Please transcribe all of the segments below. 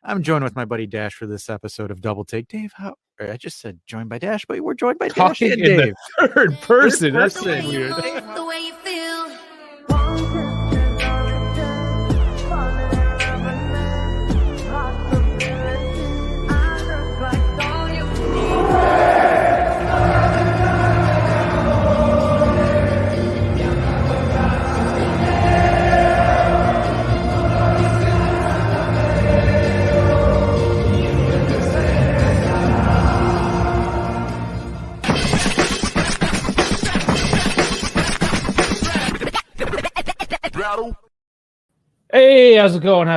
I'm joined with my buddy Dash for this episode of Double Take. Dave, I just said joined by Dash, but we're joined by Dash Talking and in Dave. the third person. That's The way you weird. The way you feel. Hey, how's it going?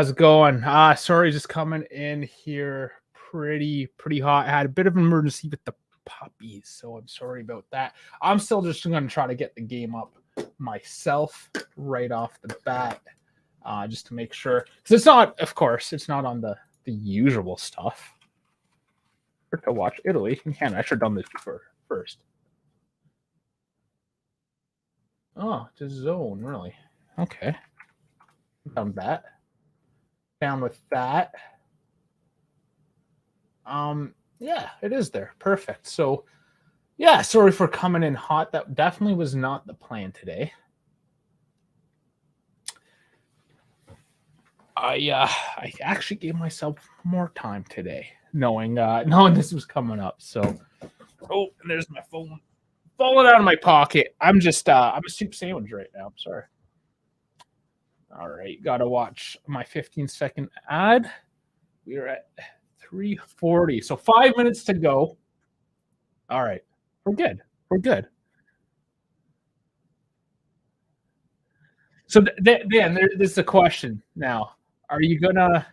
Sorry, just coming in here pretty hot. I had a bit of an emergency with the puppies, so I'm sorry about that. I'm still just going to try to get the game up myself right off the bat, just to make sure. Because it's not, of course, it's not on the usual stuff. To watch Italy in Canada. I should have done this before first. Oh, just zone, really? Okay. Down with that. Yeah, it is there. Perfect. So yeah, sorry for coming in hot. That definitely was not the plan today. I actually gave myself more time today, knowing this was coming up. So and there's my phone falling out of my pocket. I'm a soup sandwich right now. I'm sorry. All right, gotta watch my 15-second ad. We're at 3:40, so 5 minutes to go. All right, we're good. So Dan, there's a question now. Are you gonna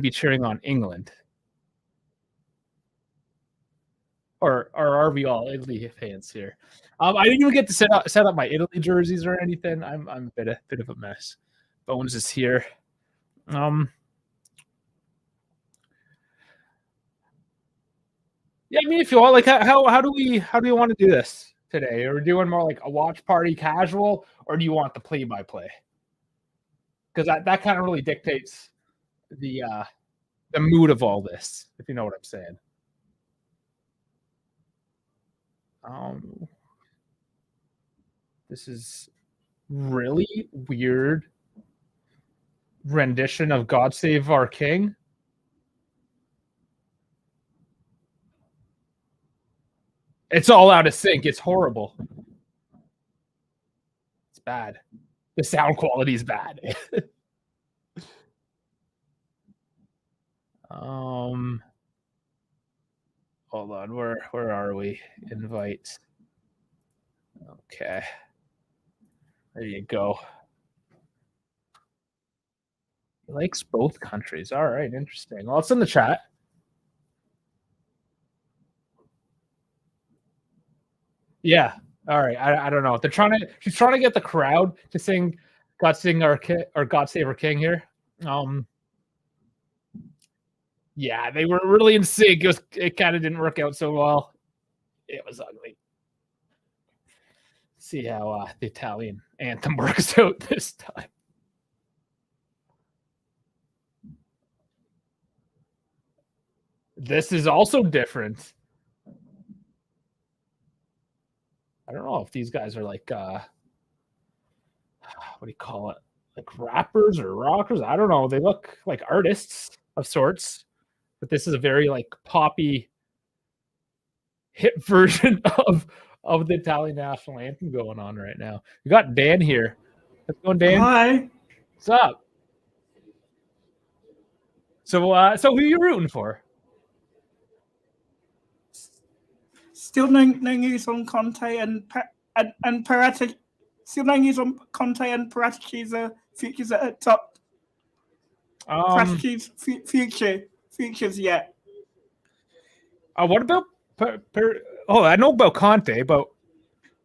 be cheering on England, or are we all Italy fans here? I didn't even get to set up my Italy jerseys or anything. I'm a bit of a mess. Bones is here. Yeah, I mean, if you want, like, how do we want to do this today? Are we doing more like a watch party casual, or do you want the play-by-play? Because that kind of really dictates the mood of all this, if you know what I'm saying. This is really weird rendition of God Save Our King. It's all out of sync. It's horrible. It's bad. The sound quality is bad. Hold on. Where are we? Invite. Okay. There you go. He likes both countries. All right, interesting. Well, it's in the chat. Yeah. All right. I don't know. She's trying to get the crowd to sing "God Sing Our King" or "God Save Our King" here. Yeah, they were really in sync. It kind of didn't work out so well. It was ugly. See how the Italian anthem works out this time. This is also different. I don't know if these guys are like, what do you call it? Like rappers or rockers? I don't know. They look like artists of sorts, but this is a very like poppy hit version of the Italian national anthem going on right now. We got Dan here. How's it going, Dan? Hi. What's up? So who are you rooting for? Still nangy on Conte and Paratici. Still nangy on Conte and Paratici's futures at top. Paratici's futures yet. What about I know about Conte, but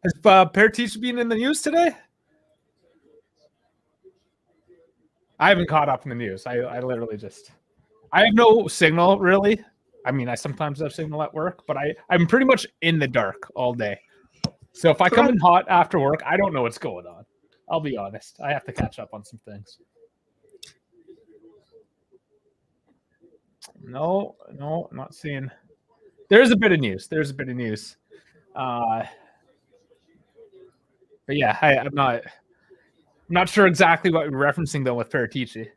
has Paratici been in the news today? I haven't caught up in the news. I literally I have no signal really. I mean, I sometimes have signal at work, but I'm pretty much in the dark all day. So if I come in hot after work, I don't know what's going on. I'll be honest. I have to catch up on some things. No, not seeing. There's a bit of news. But yeah, I'm not sure exactly what we're referencing though with Paratici.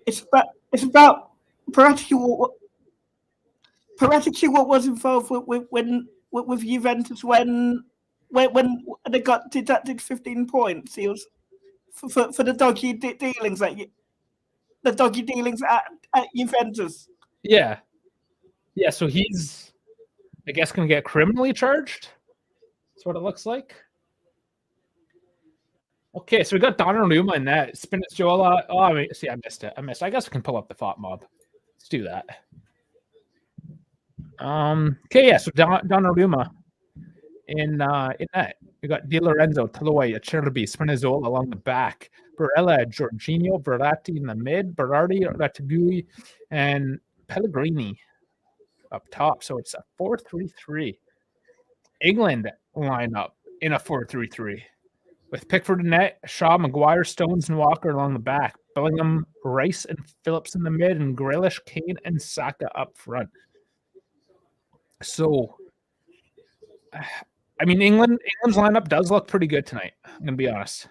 It's about Paratici. Paratici, what was involved with Juventus when they got deducted 15 points. He was for the dodgy dealings at Juventus. Yeah. So he's, I guess, going to get criminally charged. That's what it looks like. Okay, so we got Donnarumma in that. Spinazzola. Oh, I missed it. I guess we can pull up the FOT mob. Let's do that. Okay, yeah. So Donnarumma in that. We got Di Lorenzo, Toloi, Acerbi, Spinazzola along the back. Barella, Jorginho, Verratti in the mid, Berardi, Ratigui, and Pellegrini up top. So it's a 4-3-3. England line up in a 4-3-3 with Pickford in net, Shaw, Maguire, Stones, and Walker along the back. Bellingham, Rice, and Phillips in the mid, and Grealish, Kane, and Saka up front. So, I mean, England's lineup does look pretty good tonight. I'm gonna be honest.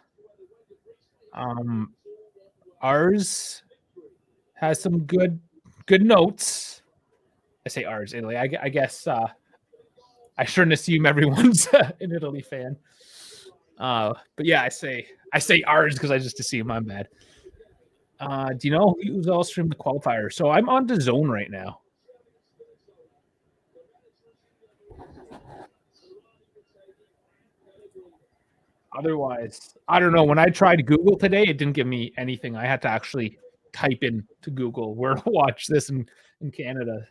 Ours has some good notes. I say ours, Italy. I guess I shouldn't assume everyone's an Italy fan. But yeah, I say ours because I just assume I'm bad. Do you know who's all streamed the qualifier? So I'm on DAZN right now. Otherwise, I don't know. When I tried Google today, it didn't give me anything. I had to actually type in to Google where to watch this in Canada.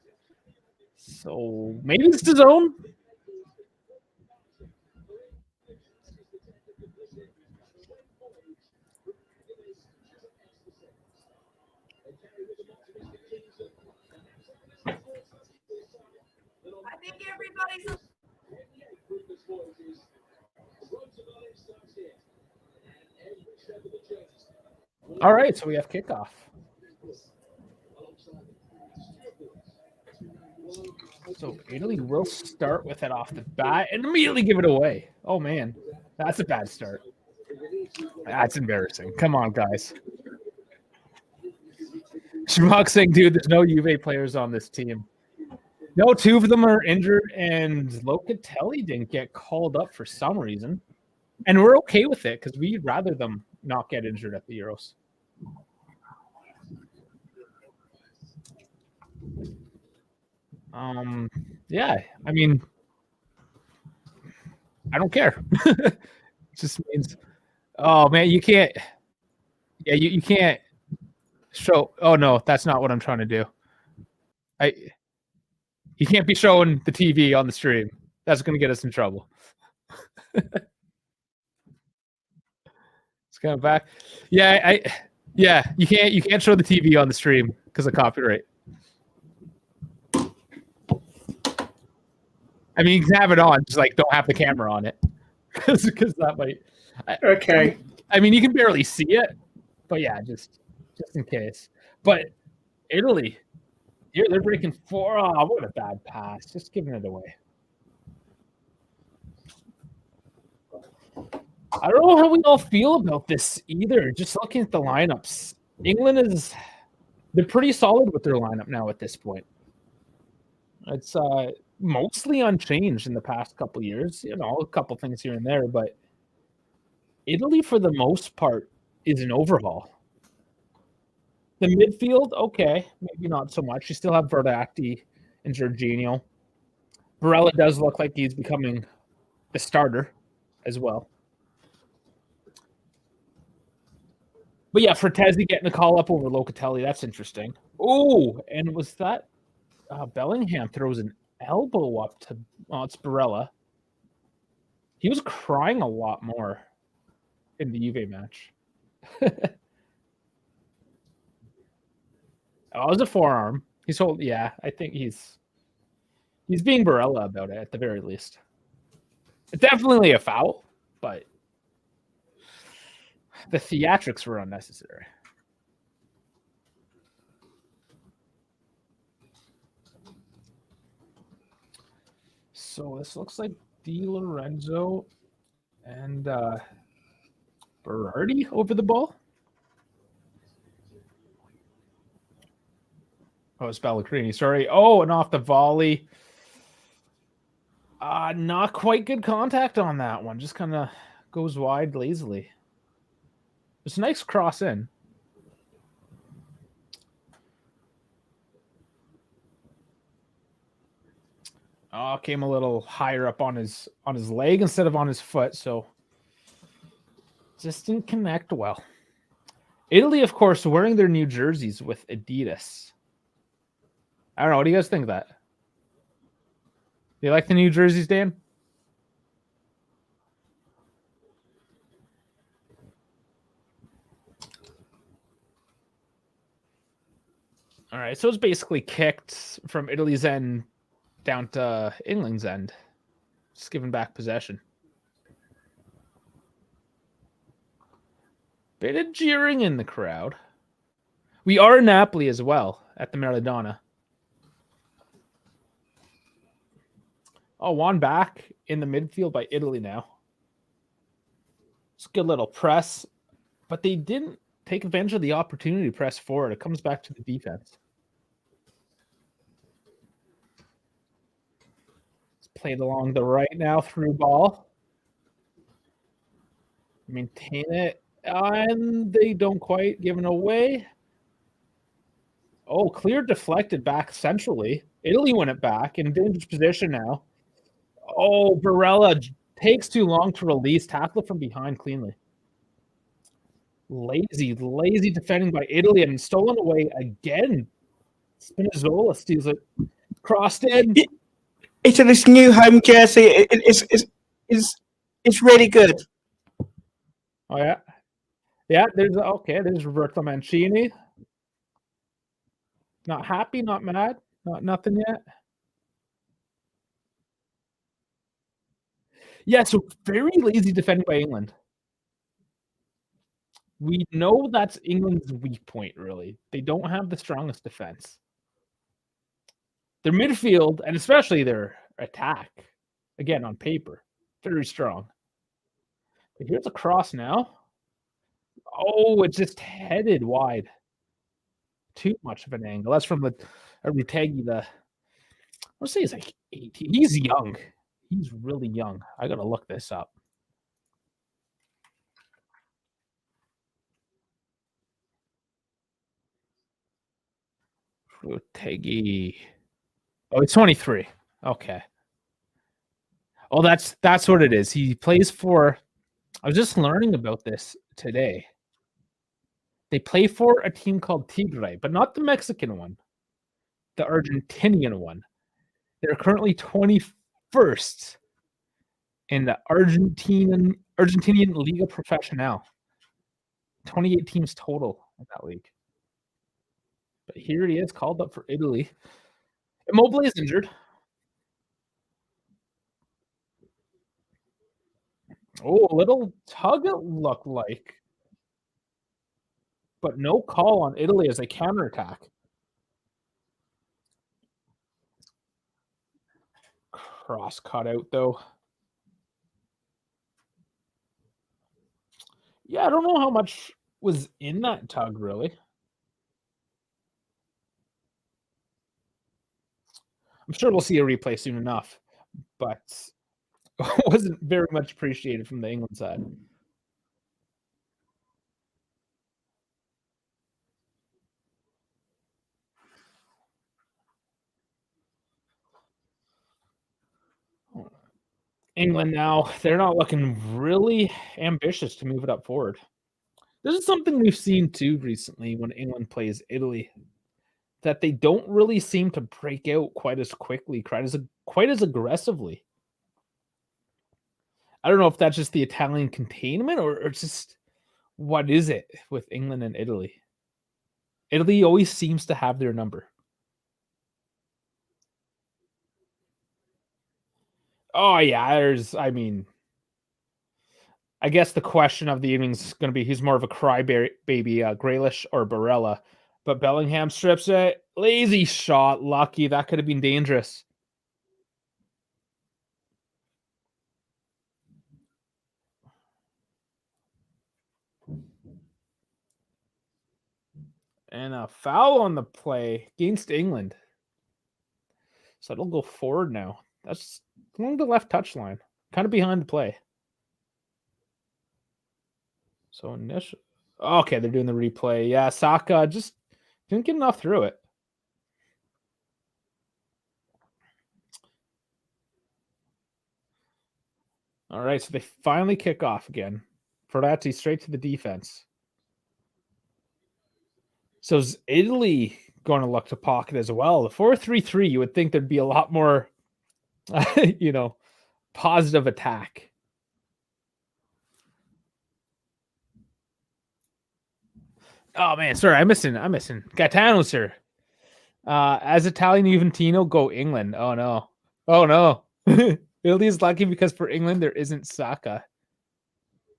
So maybe it's DAZN. I think everybody's. All right, so we have kickoff. So Italy will start with it off the bat and immediately give it away. Oh man, that's a bad start. That's embarrassing. Come on, guys. Schmuck saying, dude, there's no Juve players on this team. No, two of them are injured, and Locatelli didn't get called up for some reason. And we're okay with it because we'd rather them not get injured at the Euros. Yeah, I mean, I don't care. It just means, oh man, you can't. Yeah, you can't show. Oh no, that's not what I'm trying to do. You can't be showing the TV on the stream. That's going to get us in trouble. It's coming back. Yeah, you can't show the TV on the stream because of copyright. I mean, you can have it on, just like don't have the camera on it, because that might. Okay. I mean, you can barely see it, but yeah, just in case. But Italy, they're breaking 4. Oh, what a bad pass! Just giving it away. I don't know how we all feel about this either. Just looking at the lineups, England they're pretty solid with their lineup now at this point. It's mostly unchanged in the past couple of years. You know, a couple things here and there, but Italy, for the most part, is an overhaul. The midfield, okay, maybe not so much. You still have Verratti and Jorginho. Barella does look like he's becoming the starter as well. But yeah, Frattesi getting the call up over Locatelli, that's interesting. Oh, and was that Bellingham throws an elbow up to it's Barella. He was crying a lot more in the Juve match. Oh, it was a forearm. I think he's being Barella about it at the very least. It's definitely a foul, but the theatrics were unnecessary. So this looks like Di Lorenzo and Berardi over the ball. Oh, it's Pellegrini. Sorry. Oh, and off the volley. Not quite good contact on that one. Just kind of goes wide lazily. It's a nice cross in. Oh, came a little higher up on his leg instead of on his foot, so just didn't connect well. Italy, of course, wearing their new jerseys with Adidas. I don't know. What do you guys think of that? Do you like the new jerseys, Dan? All right, so it's basically kicked from Italy's end down to England's end. Just giving back possession. Bit of jeering in the crowd. We are in Napoli as well at the Maradona. Oh, one back in the midfield by Italy now. It's a good little press, but they didn't take advantage of the opportunity to press forward. It comes back to the defense. It's played along the right now through ball. Maintain it. And they don't quite give it away. Oh, clear deflected back centrally. Italy won it back in dangerous position now. Oh, Barella takes too long to release. Tackle from behind cleanly. Lazy defending by Italy and stolen away again. Spinazzola steals it. Crossed in. Italy's new home jersey is really good. Oh, yeah. Yeah, there's Roberto Mancini. Not happy, not mad, nothing yet. Yeah, so very lazy defending by England. We know that's England's weak point, really. They don't have the strongest defense. Their midfield, and especially their attack, again, on paper, very strong. But here's a cross now. Oh, it's just headed wide. Too much of an angle. That's from the Retegi. Let's say he's like 18. He's young. He's really young. I gotta look this up. Retegi. Oh, he's 23. Okay. Oh, that's what it is. He plays for. I was just learning about this today. They play for a team called Tigre, but not the Mexican one, the Argentinian one. They're currently 21st in the Argentinian Liga Profesional. 28 teams total in that league. But here he is, called up for Italy. Immobile is injured. Oh, a little tug it looked like. But no call on Italy as they counterattack. Cross cut out, though. Yeah, I don't know how much was in that tug, really. I'm sure we'll see a replay soon enough, but wasn't very much appreciated from the England side. England now, they're not looking really ambitious to move it up forward. This is something we've seen too recently when England plays Italy, that they don't really seem to break out quite as quickly, quite as aggressively. I don't know if that's just the Italian containment or just what is it with England and Italy. Italy always seems to have their number. Oh, yeah, I guess the question of the evening is going to be who's more of a crybaby, Grealish or Barella. But Bellingham strips it. Lazy shot. Lucky. That could have been dangerous. And a foul on the play against England. So it'll go forward now. That's along the left touchline, kind of behind the play. So initial. Okay, they're doing the replay. Yeah, Saka just didn't get enough through it. All right, so they finally kick off again. Ferrati straight to the defense. So is Italy going to look to pocket as well? The 4-3-3, you would think there'd be a lot more, positive attack. Oh man, sorry, I'm missing. Gaetano's here. As Italian Juventino, go England. Oh no. Italy's lucky because for England there isn't Saka.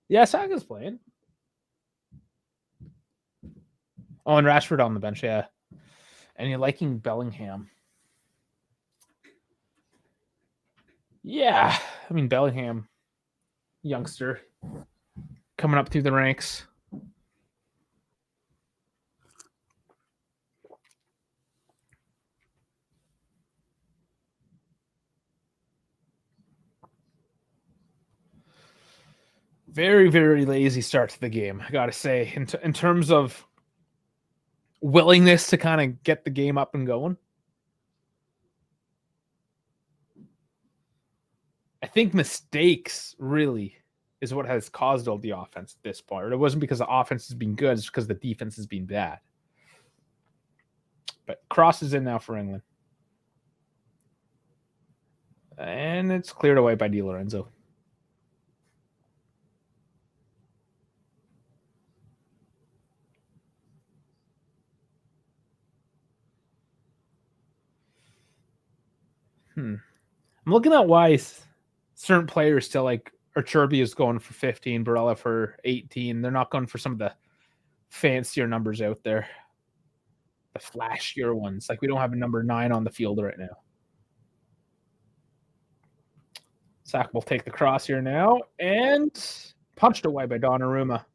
Yeah, Saka's playing. Oh, and Rashford on the bench, yeah. And you're liking Bellingham. Yeah, I mean Bellingham, youngster, coming up through the ranks. Very, very lazy start to the game, I gotta say, in terms of willingness to kind of get the game up and going. I think mistakes really is what has caused all the offense at this point. It wasn't because the offense has been good, it's because the defense has been bad. But cross is in now for England. And it's cleared away by Di Lorenzo. I'm looking at why certain players still like Urcherby is going for 15, Barella for 18. They're not going for some of the fancier numbers out there. The flashier ones. Like we don't have a number 9 on the field right now. Saka will take the cross here now and punched away by Donnarumma.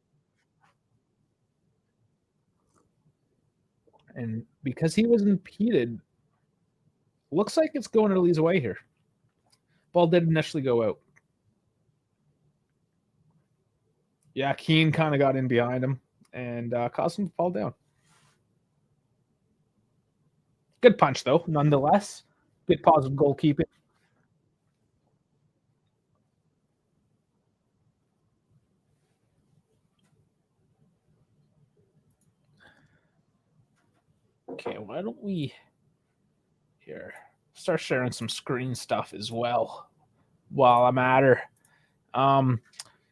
And because he was impeded, looks like it's going Italy's way here. Ball did initially go out. Yeah, Keane kind of got in behind him and caused him to fall down. Good punch, though, nonetheless. Good positive goalkeeping. Okay, why don't we here start sharing some screen stuff as well while I'm at her.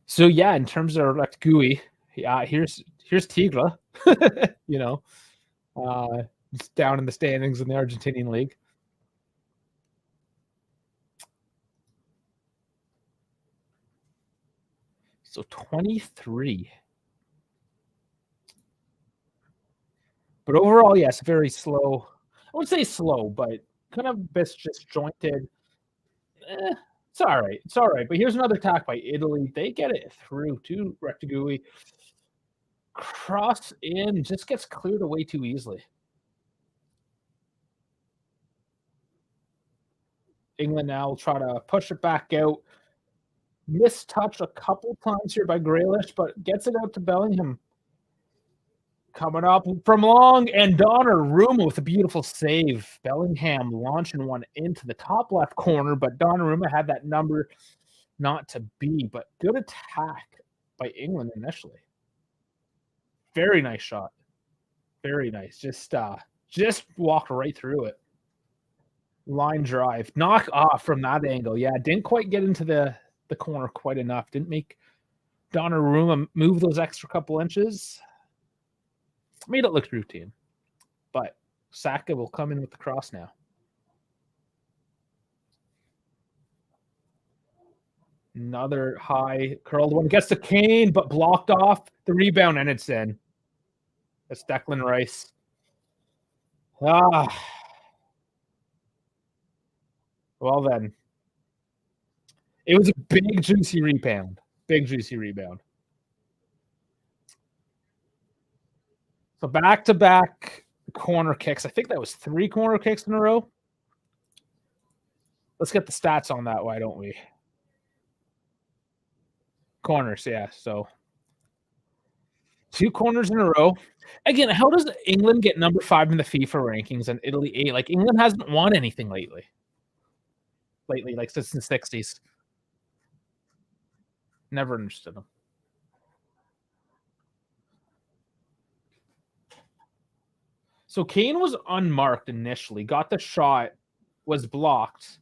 So yeah, in terms of Elect GUI, here's Tigre, it's down in the standings in the Argentinian league. So 23. But overall, yes, very slow. I wouldn't say slow, but kind of disjointed. It's all right. It's all right. But here's another attack by Italy. They get it through to Rectigui. Cross in, just gets cleared away too easily. England now will try to push it back out. Mistouch a couple times here by Grealish, but gets it out to Bellingham. Coming up from long, and Donnarumma with a beautiful save. Bellingham launching one into the top left corner, but Donnarumma had that number not to be. But good attack by England initially. Very nice shot. Very nice. Just walked right through it. Line drive. Knock off from that angle. Yeah, didn't quite get into the corner quite enough. Didn't make Donnarumma move those extra couple inches. Made it look routine. But Saka will come in with the cross now. Another high curled one. Gets to Kane, but blocked off the rebound, and it's in. That's Declan Rice. Well then. It was a big, juicy rebound. Big, juicy rebound. So back-to-back corner kicks. I think that was 3 corner kicks in a row. Let's get the stats on that, why don't we? Corners, yeah. So 2 corners in a row. Again, how does England get number 5 in the FIFA rankings and Italy 8? Like, England hasn't won anything lately, like since the 60s. Never understood them. So Kane was unmarked initially, got the shot, was blocked.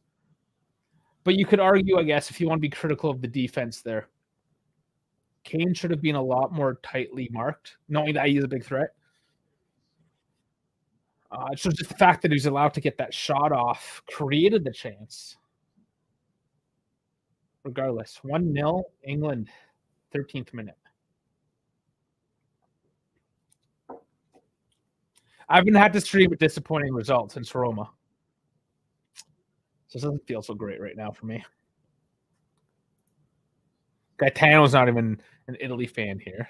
But you could argue, I guess, if you want to be critical of the defense there, Kane should have been a lot more tightly marked, knowing that he's a big threat. So just the fact that he was allowed to get that shot off created the chance. Regardless, 1-0 England, 13th minute. I haven't had to stream a disappointing result since Roma. So it doesn't feel so great right now for me. Gaetano's not even an Italy fan here.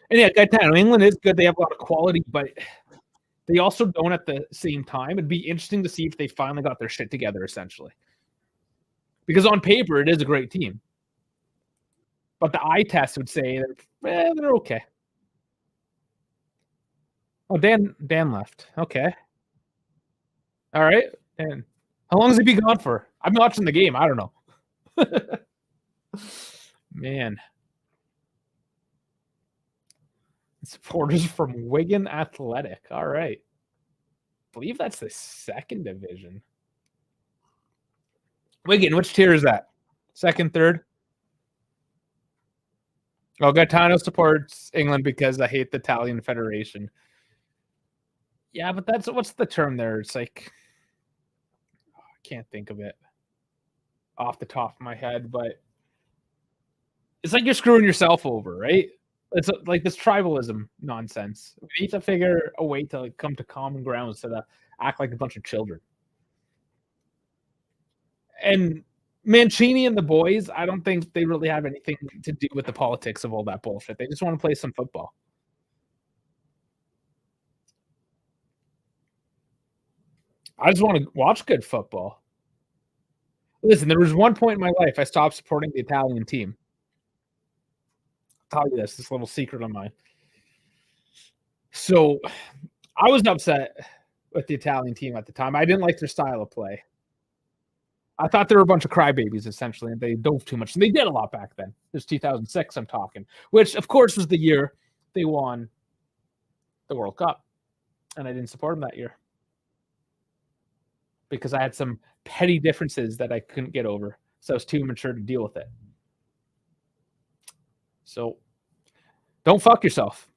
And yeah, Gaetano, England is good. They have a lot of quality, but they also don't at the same time. It'd be interesting to see if they finally got their shit together, essentially. Because on paper, it is a great team. But the eye test would say they're okay. Oh, Dan left. Okay. All right. Dan. How long has he been gone for? I've been watching the game. I don't know. Man. Supporters from Wigan Athletic. All right. I believe that's the 2nd division. Wigan, which tier is that? 2nd, 3rd? Oh, Gaetano supports England because I hate the Italian Federation. Yeah, but what's the term there? It's like, I can't think of it off the top of my head, but it's like you're screwing yourself over, right? It's like this tribalism nonsense. We need to figure a way to come to common ground instead of act like a bunch of children. And Mancini and the boys, I don't think they really have anything to do with the politics of all that bullshit. They just want to play some football. I just want to watch good football. Listen, there was one point in my life I stopped supporting the Italian team. I'll tell you this little secret of mine. So I was upset with the Italian team at the time. I didn't like their style of play. I thought they were a bunch of crybabies, essentially, and they dove too much. And they did a lot back then. This is 2006, I'm talking, which, of course, was the year they won the World Cup. And I didn't support them that year because I had some petty differences that I couldn't get over. So I was too immature to deal with it. So don't fuck yourself.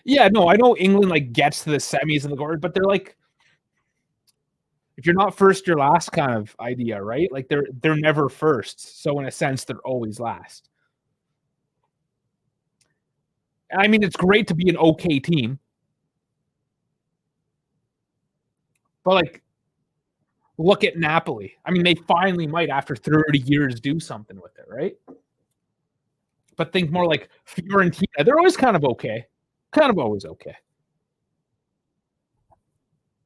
Yeah, no, I know England like gets to the semis and the guard, but they're like, if you're not first, you're last kind of idea, right? Like they're never first. So in a sense, they're always last. I mean, it's great to be an okay team. But like, look at Napoli. I mean, they finally might, after 30 years, do something with it, right? But think more like Fiorentina. They're always kind of okay. Kind of always okay.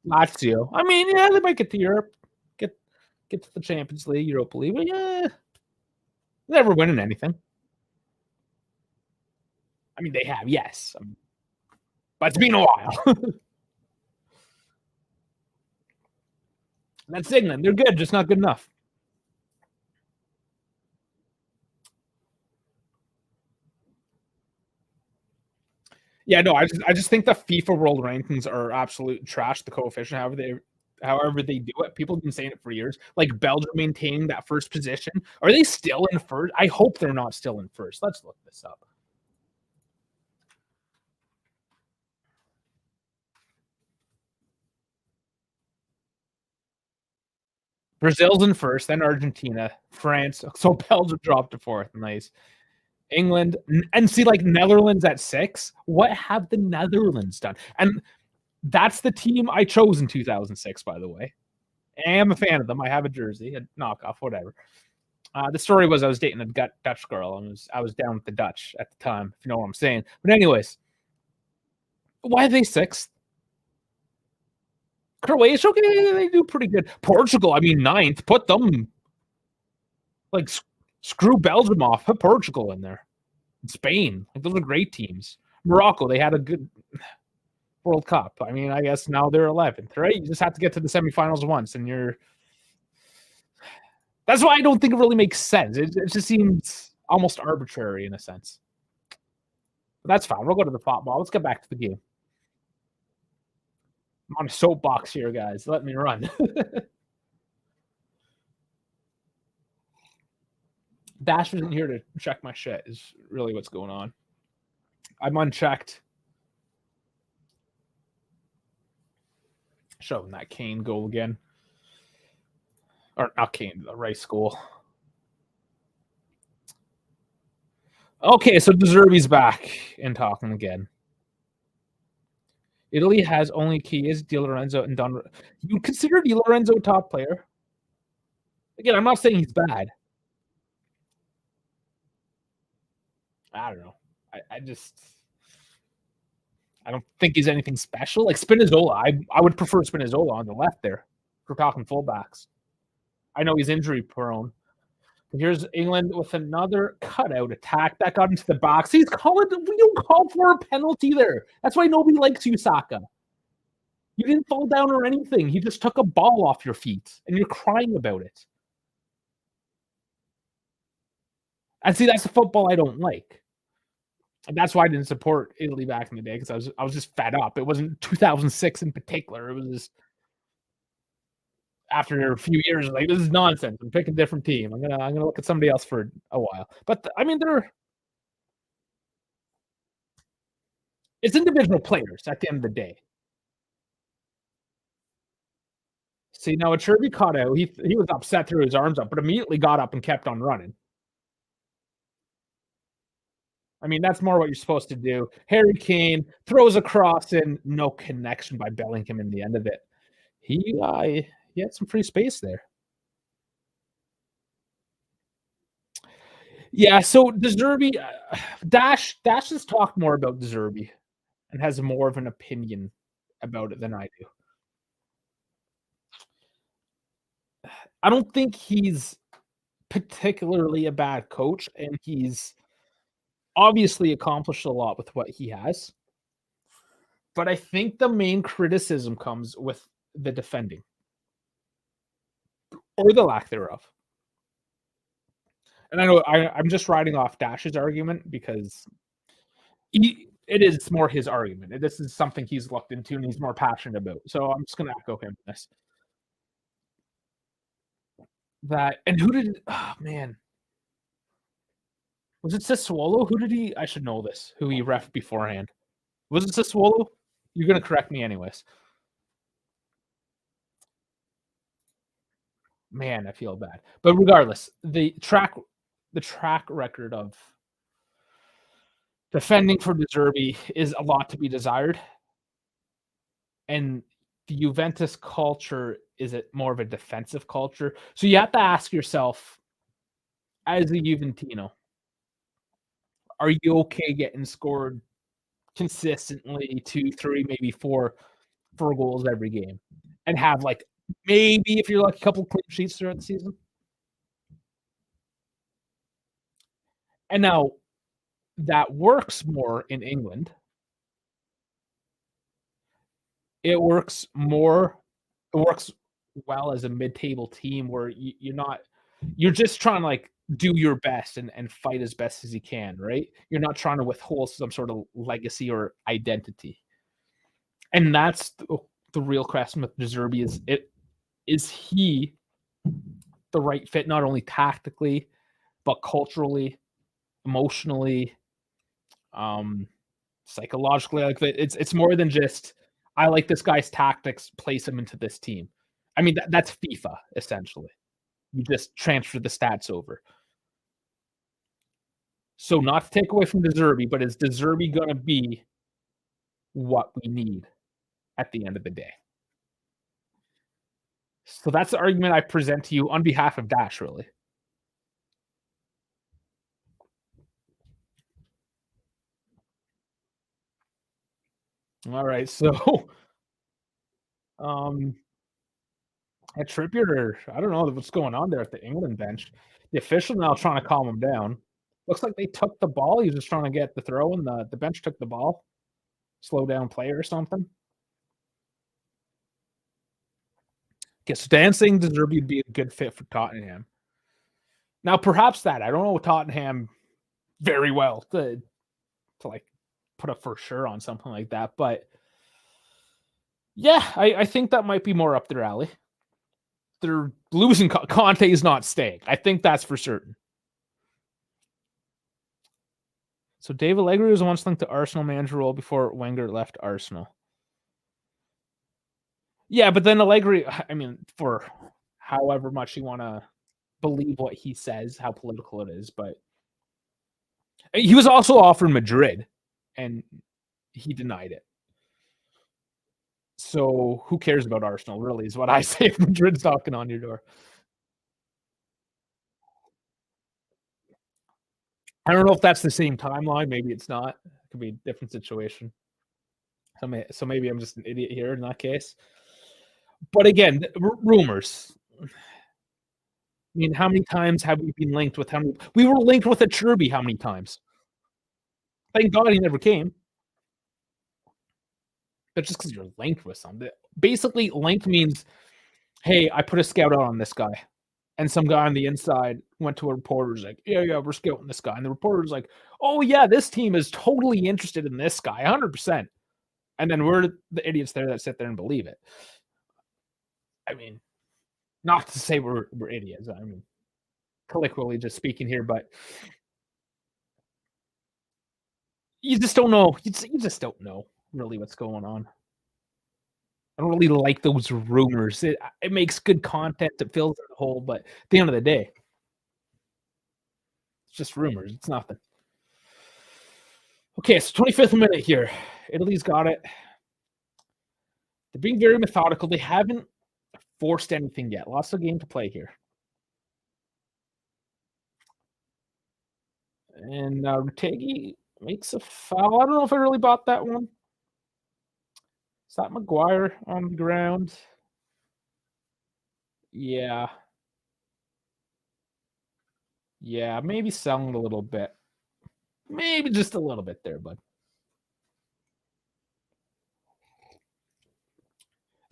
Lazio. I mean, yeah, they might get to Europe, get to the Champions League, Europa League, but yeah, never winning anything. I mean, they have, yes, but it's been a while. That's England. They're good, just not good enough. Yeah, no, I just think the FIFA World Rankings are absolute trash. The coefficient, however they do it, people have been saying it for years. Like Belgium maintaining that first position. Are they still in first? I hope they're not still in first. Let's look this up. Brazil's in first, then Argentina, France. So Belgium dropped to fourth. Nice. England, and see, like, Netherlands at 6. What have the Netherlands done? And that's the team I chose in 2006, by the way. I am a fan of them. I have a jersey, a knockoff, whatever. The story was I was dating a Dutch girl, and I was down with the Dutch at the time, if you know what I'm saying. But anyways, why are they 6th? Croatia, okay, they do pretty good. Portugal, I mean, 9th. Put them, like, screw Belgium off. Put Portugal in there. Spain, like, those are great teams. Morocco, they had a good World Cup. I mean, I guess now they're 11th, right? You just have to get to the semifinals once, and you're. That's why I don't think it really makes sense. It just seems almost arbitrary in a sense. But that's fine. We'll go to the football. Let's get back to the game. I'm on a soapbox here, guys. Let me run. Dash isn't here to check my shit, is really what's going on. I'm unchecked. Showing that Kane goal again. Or not Kane, the Rice goal. Okay, so De Zerbi's back and talking again. Italy has only Chiesa, Di Lorenzo, and Don. You consider Di Lorenzo a top player? Again, I'm not saying he's bad. I don't know. I don't think he's anything special. Like Spinazzola, I would prefer Spinazzola on the left there. If we're talking fullbacks. I know he's injury prone. But here's England with another cutout attack that got into the box. We don't call for a penalty there. That's why nobody likes you, Saka. You didn't fall down or anything. He just took a ball off your feet, and you're crying about it. And see, that's the football I don't like. And that's why I didn't support Italy back in the day, because I was just fed up. It wasn't 2006 in particular. It was just after a few years, like, this is nonsense. I'm picking a different team. I'm gonna look at somebody else for a while. But I mean, it's individual players at the end of the day. See, now Acerbi caught out. He was upset, threw his arms up, but immediately got up and kept on running. I mean, that's more what you're supposed to do. Harry Kane throws a cross in, no connection by Bellingham in the end of it. He had some free space there. Yeah, so De Zerbi, Dash has talked more about De Zerbi and has more of an opinion about it than I do. I don't think he's particularly a bad coach, and he's obviously accomplished a lot with what he has. But I think the main criticism comes with the defending, or the lack thereof. And I know I'm just riding off Dash's argument because it is more his argument. This is something he's looked into and he's more passionate about. So I'm just going to echo him in this. And who did, oh man, was it Sassuolo? I should know this, who he ref beforehand. Was it Sassuolo? You're going to correct me anyways. Man, I feel bad. But regardless, the track record of defending for De Zerbi is a lot to be desired. And the Juventus culture, is it more of a defensive culture? So you have to ask yourself, as a Juventino, are you okay getting scored consistently 2, 3, maybe 4 goals every game? And have, like, maybe, if you're lucky, a couple clean sheets throughout the season? And now, that works more in England. It works well as a mid-table team where you're just trying to, like, do your best and fight as best as you can, right? You're not trying to withhold some sort of legacy or identity. And that's the real question with De Zerbi is he the right fit, not only tactically, but culturally, emotionally, psychologically? Like, it's more than just, I like this guy's tactics, place him into this team. I mean, that's FIFA, essentially. You just transfer the stats over. So not to take away from De Zerbi, but is De Zerbi going to be what we need at the end of the day? So that's the argument I present to you on behalf of Dash, really. All right, so at Trippier, I don't know what's going on there at the England bench. The official now trying to calm him down. Looks like they took the ball. He was just trying to get the throw, and the bench took the ball. Slow down play or something. Okay, so Dan saying De Zerbi would be a good fit for Tottenham. Now, perhaps that. I don't know Tottenham very well to like put a for sure on something like that, but yeah, I think that might be more up their alley. They're losing. Conte is not staying. I think that's for certain. So Dave Allegri was once linked to Arsenal manager role before Wenger left Arsenal. Yeah, but then Allegri, I mean, for however much you want to believe what he says, how political it is, but he was also offered Madrid, and he denied it. So who cares about Arsenal, really, is what I say if Madrid's knocking on your door. I don't know if that's the same timeline. Maybe it's not. It could be a different situation. So maybe I'm just an idiot here in that case. But again, rumors. I mean, how many times have we been linked with we were linked with a Cherby how many times? Thank God he never came. But just because you're linked with something. Basically, linked means, hey, I put a scout out on this guy. And some guy on the inside went to a reporter's like, yeah, we're scouting this guy. And the reporter's like, oh, yeah, this team is totally interested in this guy, 100%. And then we're the idiots there that sit there and believe it. I mean, not to say we're idiots. I mean, colloquially just speaking here, but you just don't know. You just don't know really what's going on. I don't really like those rumors. It makes good content. It fills in the hole, but at the end of the day, it's just rumors. It's nothing. Okay, so 25th minute here. Italy's got it. They're being very methodical. They haven't forced anything yet. Lots of game to play here. And Rutegi makes a foul. I don't know if I really bought that one. Is that Maguire on the ground? Yeah. Yeah, maybe selling a little bit. Maybe just a little bit there, bud.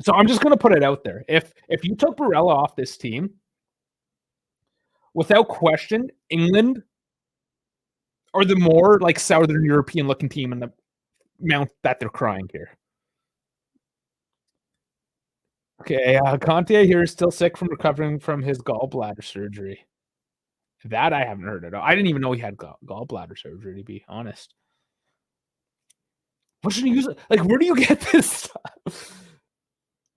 So I'm just going to put it out there. If you took Barella off this team, without question, England are the more like Southern European looking team in the amount that they're crying here. Okay, Conte here is still sick from recovering from his gallbladder surgery. That I haven't heard at all. I didn't even know he had gallbladder surgery, to be honest. What should you use? Like, where do you get this stuff?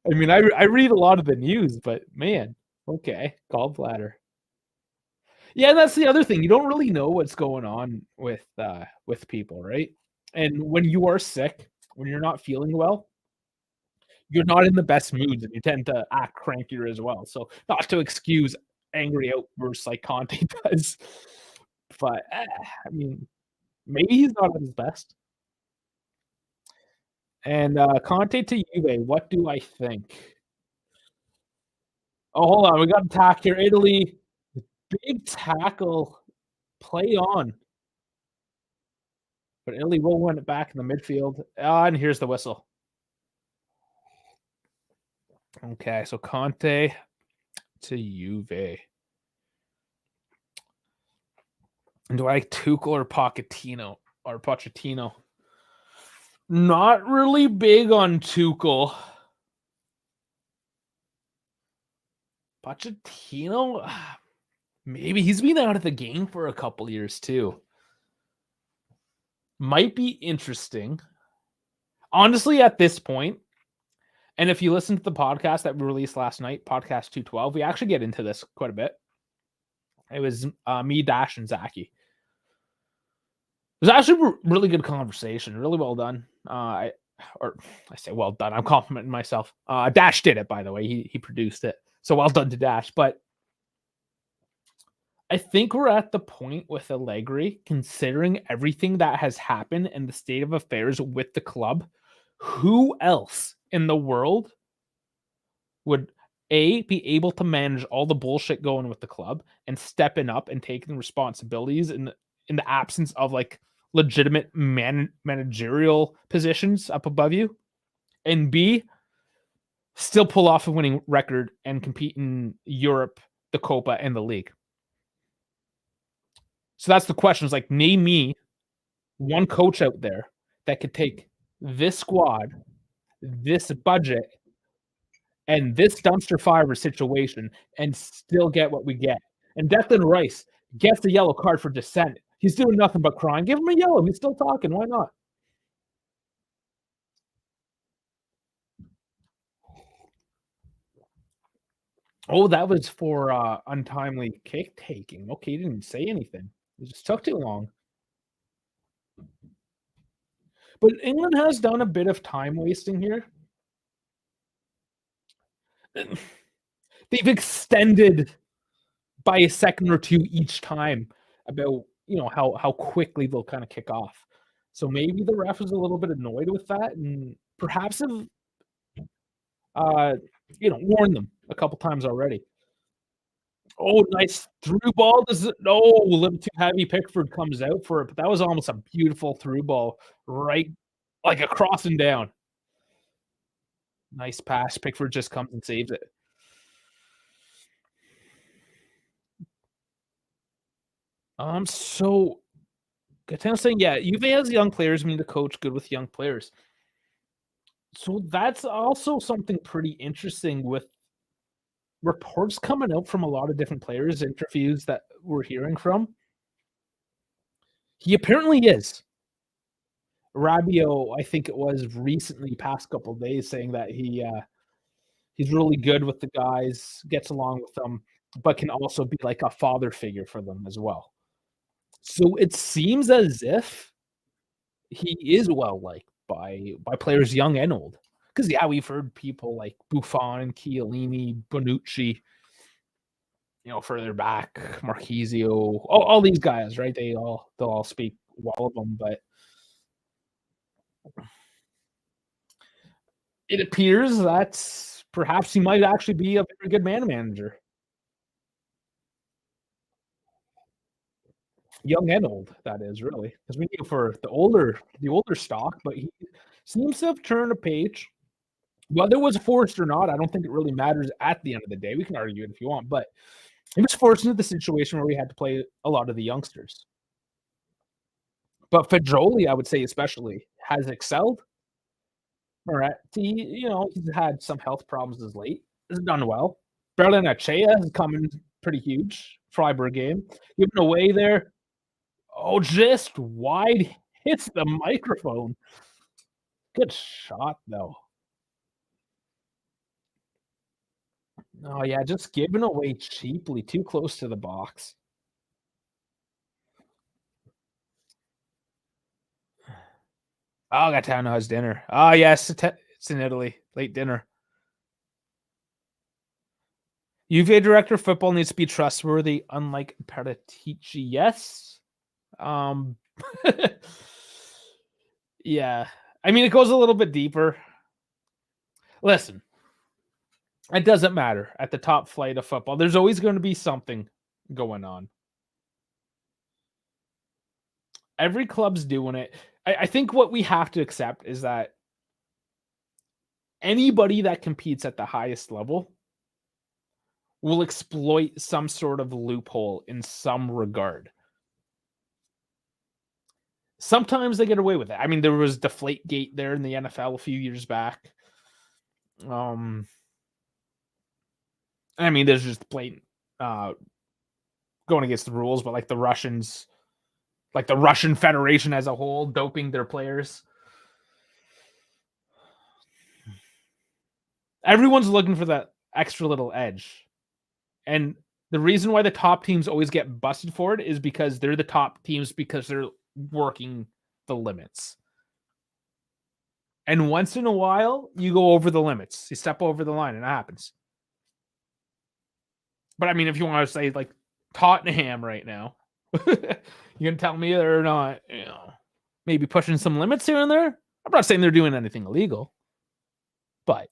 I mean, I read a lot of the news, but man, okay, gallbladder. Yeah, that's the other thing. You don't really know what's going on with people, right? And when you are sick, when you're not feeling well, you're not in the best moods, and you tend to act crankier as well. So, not to excuse angry outbursts like Conte does, but I mean, maybe he's not at his best. And Conte to Juve, what do I think? Oh, hold on, we got an attack here. Italy, big tackle, play on. But Italy will win it back in the midfield. And here's the whistle. Okay, so Conte to Juve. And do I like Tuchel or Pochettino? Not really big on Tuchel. Pochettino? Maybe he's been out of the game for a couple years too. Might be interesting. Honestly, at this point, and if you listen to the podcast that we released last night, podcast 212, we actually get into this quite a bit. It was me, Dash, and Zachy. was actually really good conversation. Really well done. I say well done. I'm complimenting myself. Dash did it, by the way. He produced it. So well done to Dash. But I think we're at the point with Allegri, considering everything that has happened and the state of affairs with the club. Who else in the world would be able to manage all the bullshit going with the club and stepping up and taking responsibilities in the absence of like legitimate managerial positions up above you, and B, still pull off a winning record and compete in Europe, the Copa, and the league. So that's the question. Is like, name me one coach out there that could take this squad, this budget, and this dumpster fire situation and still get what we get. And Declan Rice gets the yellow card for dissent. He's doing nothing but crying. Give him a yellow. He's still talking. Why not? Oh, that was for untimely kick taking. Okay, he didn't say anything. It just took too long. But England has done a bit of time wasting here. They've extended by a second or two each time about how quickly they'll kind of kick off. So maybe the ref is a little bit annoyed with that, and perhaps have warned them a couple times already. Oh, nice through ball. A little too heavy. Pickford comes out for it, but that was almost a beautiful through ball, right, like a crossing down. Nice pass. Pickford just comes and saves it. So Gaetano's saying, yeah, Juve has young players. We need a coach good with young players. So that's also something pretty interesting with reports coming out from a lot of different players, interviews that we're hearing from. He apparently is. Rabiot, I think it was recently, past couple of days, saying that he's really good with the guys, gets along with them, but can also be like a father figure for them as well. So it seems as if he is well liked by players young and old. Because we've heard people like Buffon, Chiellini, Bonucci, further back, Marquisio, all these guys, right? They'll all speak well of them, but it appears that perhaps he might actually be a very good man manager. Young and old, that is, really. Because we need for the older stock, but he seems to have turned a page. Whether it was forced or not, I don't think it really matters at the end of the day. We can argue it if you want, but he was forced into the situation where we had to play a lot of the youngsters. But Fagioli, I would say especially, has excelled. Moretti, he's had some health problems as late. Has done well. Berlinacea has come in pretty huge. Freiburg game. Giving away there. Oh, just wide. Hits the microphone. Good shot, though. Oh, yeah, just giving away cheaply. Too close to the box. Oh, Gaetano has dinner. Oh, yes, it's in Italy. Late dinner. Juve director of football needs to be trustworthy, unlike Paratici. Yes. Yeah. I mean, it goes a little bit deeper. Listen, it doesn't matter at the top flight of football. There's always going to be something going on. Every club's doing it. I think what we have to accept is that anybody that competes at the highest level will exploit some sort of loophole in some regard. Sometimes they get away with it. I mean, there was Deflategate there in the NFL a few years back. I mean, there's just blatant going against the rules, but like the Russians, like the Russian Federation as a whole, doping their players. Everyone's looking for that extra little edge. And the reason why the top teams always get busted for it is because they're the top teams because they're working the limits. And once in a while, you go over the limits. You step over the line, and it happens. But I mean, if you want to say like Tottenham right now, you can tell me they're not, maybe pushing some limits here and there. I'm not saying they're doing anything illegal, but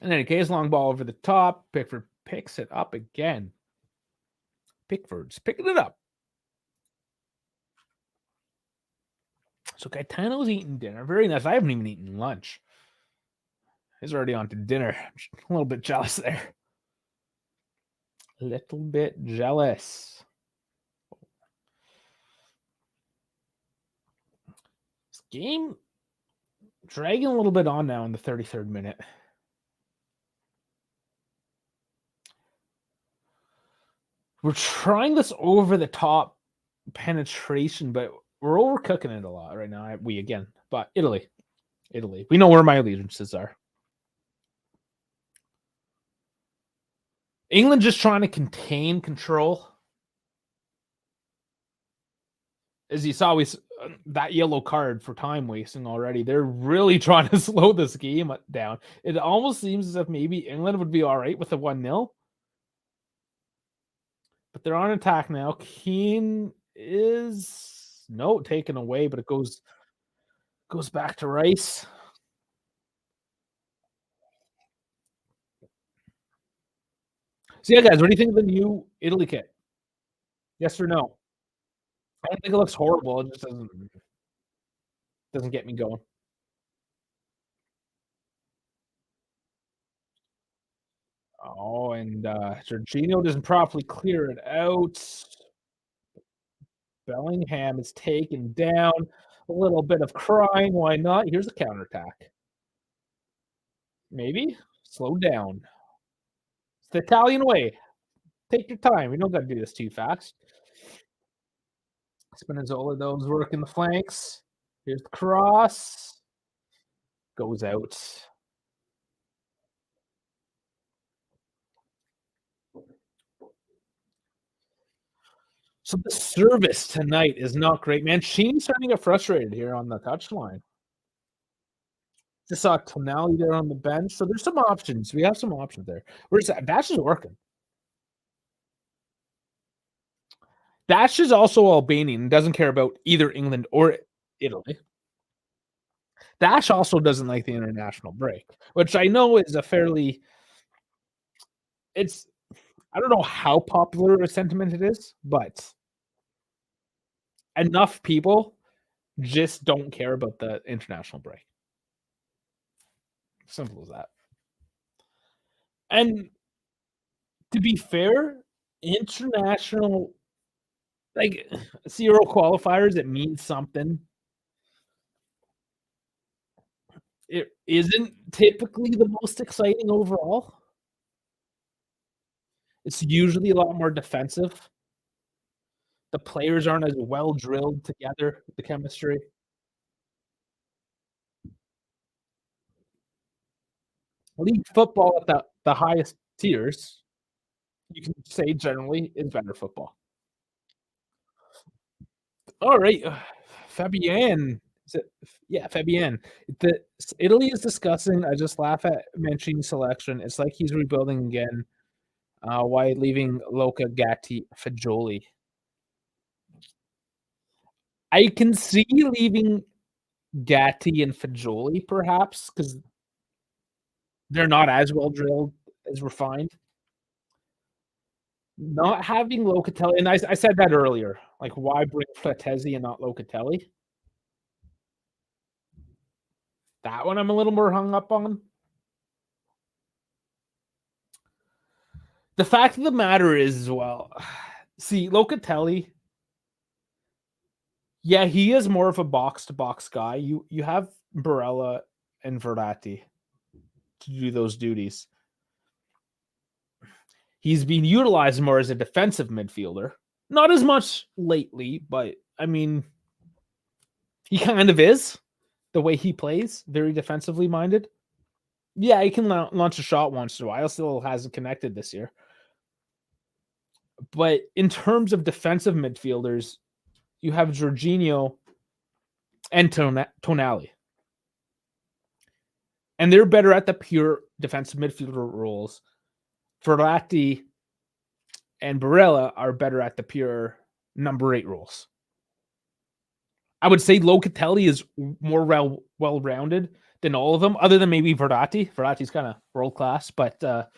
in any case, long ball over the top. Pickford picks it up again. Pickford's picking it up. So Gaetano's eating dinner. Very nice. I haven't even eaten lunch. He's already on to dinner. I'm just a little bit jealous there. A little bit jealous. This game dragging a little bit on now in the 33rd minute. We're trying this over the top penetration, but we're overcooking it a lot right now. But Italy. We know where my allegiances are. England just trying to contain control. As you saw, that yellow card for time wasting already. They're really trying to slow this game down. It almost seems as if maybe England would be all right with a 1-0. But they're on attack now. Keane is taken away, but it goes back to Rice. So yeah, guys, what do you think of the new Italy kit? Yes or no? I don't think it looks horrible. It just doesn't get me going. Oh, and Jorginho doesn't properly clear it out. Bellingham is taken down. A little bit of crying. Why not? Here's a counterattack. Maybe slow down. It's the Italian way. Take your time. We don't got to do this too fast. Spinazzola, though, is working the flanks. Here's the cross. Goes out. So the service tonight is not great. Mancini's starting to get frustrated here on the touchline. Just saw Tonali there on the bench. So there's some options. We have some options there. Where's that? Dash is working. Dash is also Albanian and doesn't care about either England or Italy. Dash also doesn't like the international break, which I know is a fairly... I don't know how popular a sentiment it is, but enough people just don't care about the international break. Simple as that. And to be fair, international, like, zero qualifiers, it means something. It isn't typically the most exciting overall. It's usually a lot more defensive. The players aren't as well drilled together, the chemistry. League football at the highest tiers, you can say generally, is better football. All right, Fabian. Fabian. Italy is discussing. I just laugh at Mancini's selection. It's like he's rebuilding again. Why leaving Luca, Gatti, Fagioli? I can see leaving Gatti and Fagioli, perhaps, because they're not as well drilled, as refined. Not having Locatelli, and I said that earlier. Like, why bring Fratesi and not Locatelli? That one I'm a little more hung up on. The fact of the matter is, as well, see, Locatelli, yeah, he is more of a box-to-box guy. You have Barella and Verratti to do those duties. He's been utilized more as a defensive midfielder. Not as much lately, but, I mean, he kind of is. the way he plays, very defensively minded. Yeah, he can launch a shot once in a while. Still hasn't connected this year. But in terms of defensive midfielders, you have Jorginho and Tonali. And they're better at the pure defensive midfielder roles. Verratti and Barella are better at the pure number 8 roles. I would say Locatelli is more well-rounded than all of them, other than maybe Verratti. Verratti's kind of world-class, but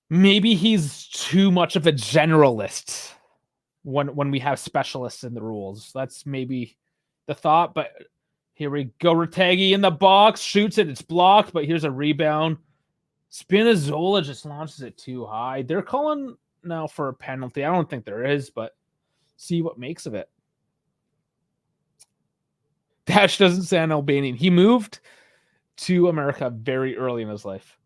maybe he's too much of a generalist when we have specialists in the rules. That's maybe the thought, but here we go. Retegui in the box, shoots it. It's blocked, but here's a rebound. Spinazzola just launches it too high. They're calling now for a penalty. I don't think there is, but see what makes of it. Dash doesn't sound Albanian. He moved to America very early in his life.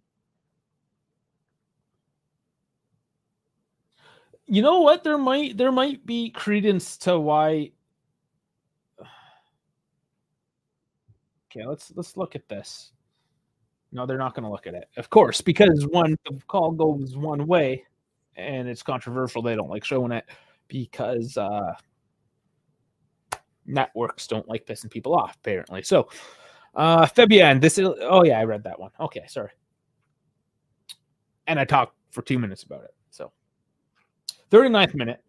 You know what? There might be credence to why. Okay, let's look at this. No, they're not going to look at it, of course, because when the call goes one way and it's controversial, they don't like showing it because networks don't like pissing people off, apparently. So, Fabian, this is. Oh yeah, I read that one. Okay, sorry. And I talked for 2 minutes about it. So, 39th minute.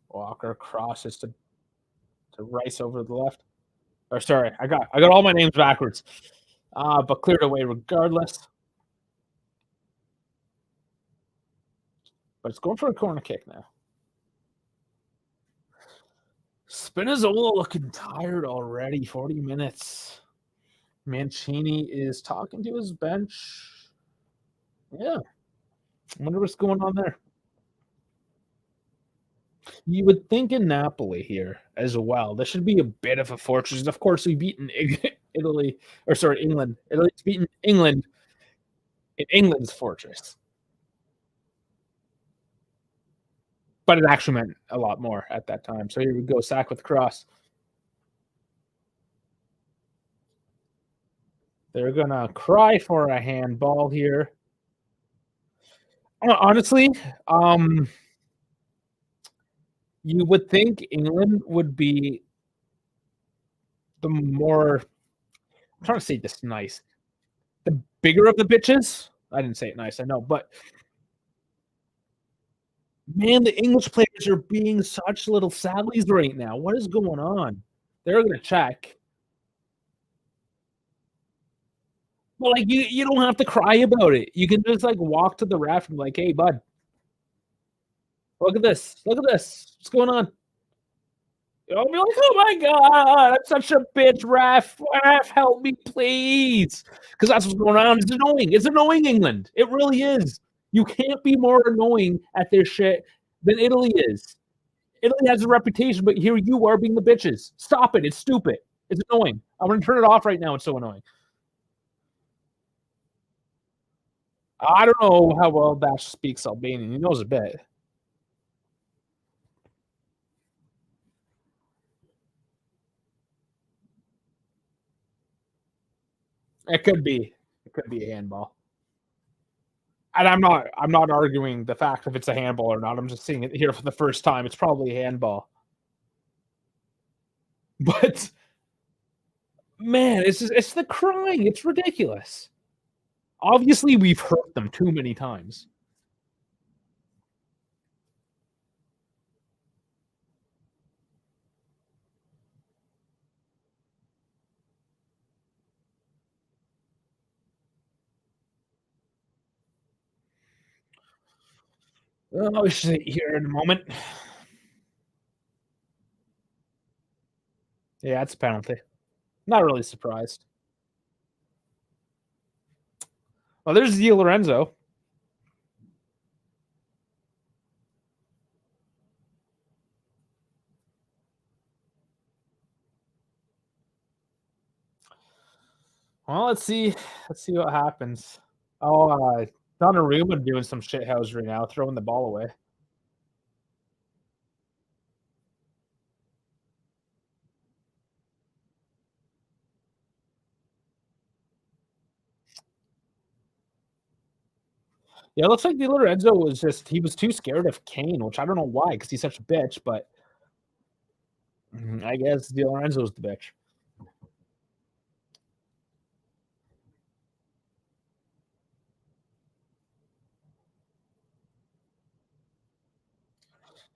Walker crosses to Rice over the left. Or sorry, I got all my names backwards. But cleared away regardless. But it's going for a corner kick now. Spinazzola looking tired already. 40 minutes. Mancini is talking to his bench. Yeah. I wonder what's going on there. You would think in Napoli here as well. This should be a bit of a fortress. Of course, we've beaten England. Italy's beaten England in England's fortress. But it actually meant a lot more at that time. So here we go, Sack with the cross. They're going to cry for a handball here. Honestly, you would think England would be the more, I'm trying to say this nice, the bigger of the bitches. I didn't say it nice, I know, but man, the English players are being such little sallies right now. What is going on? They're going to check. Well, like you don't have to cry about it. You can just like walk to the ref and be like, hey, bud, look at this. Look at this. What's going on? I'll be like, oh my God, I'm such a bitch, ref. Ref, help me, please. Because that's what's going on. It's annoying. It's annoying, England. It really is. You can't be more annoying at this shit than Italy is. Italy has a reputation, but here you are being the bitches. Stop it. It's stupid. It's annoying. I'm going to turn it off right now. It's so annoying. I don't know how well Dash speaks Albanian. He knows a bit. It could be a handball. And I'm not arguing the fact if it's a handball or not. I'm just seeing it here for the first time. It's probably a handball. But man, it's the crying. It's ridiculous. Obviously, we've hurt them too many times. We should see here in a moment. Yeah, it's a penalty. Not really surprised. Well, there's Di Lorenzo. Well, let's see what happens. Oh, Donnarumma doing some shithousery now, throwing the ball away. Yeah, it looks like Di Lorenzo was he was too scared of Kane, which I don't know why, because he's such a bitch, but I guess Di Lorenzo's the bitch.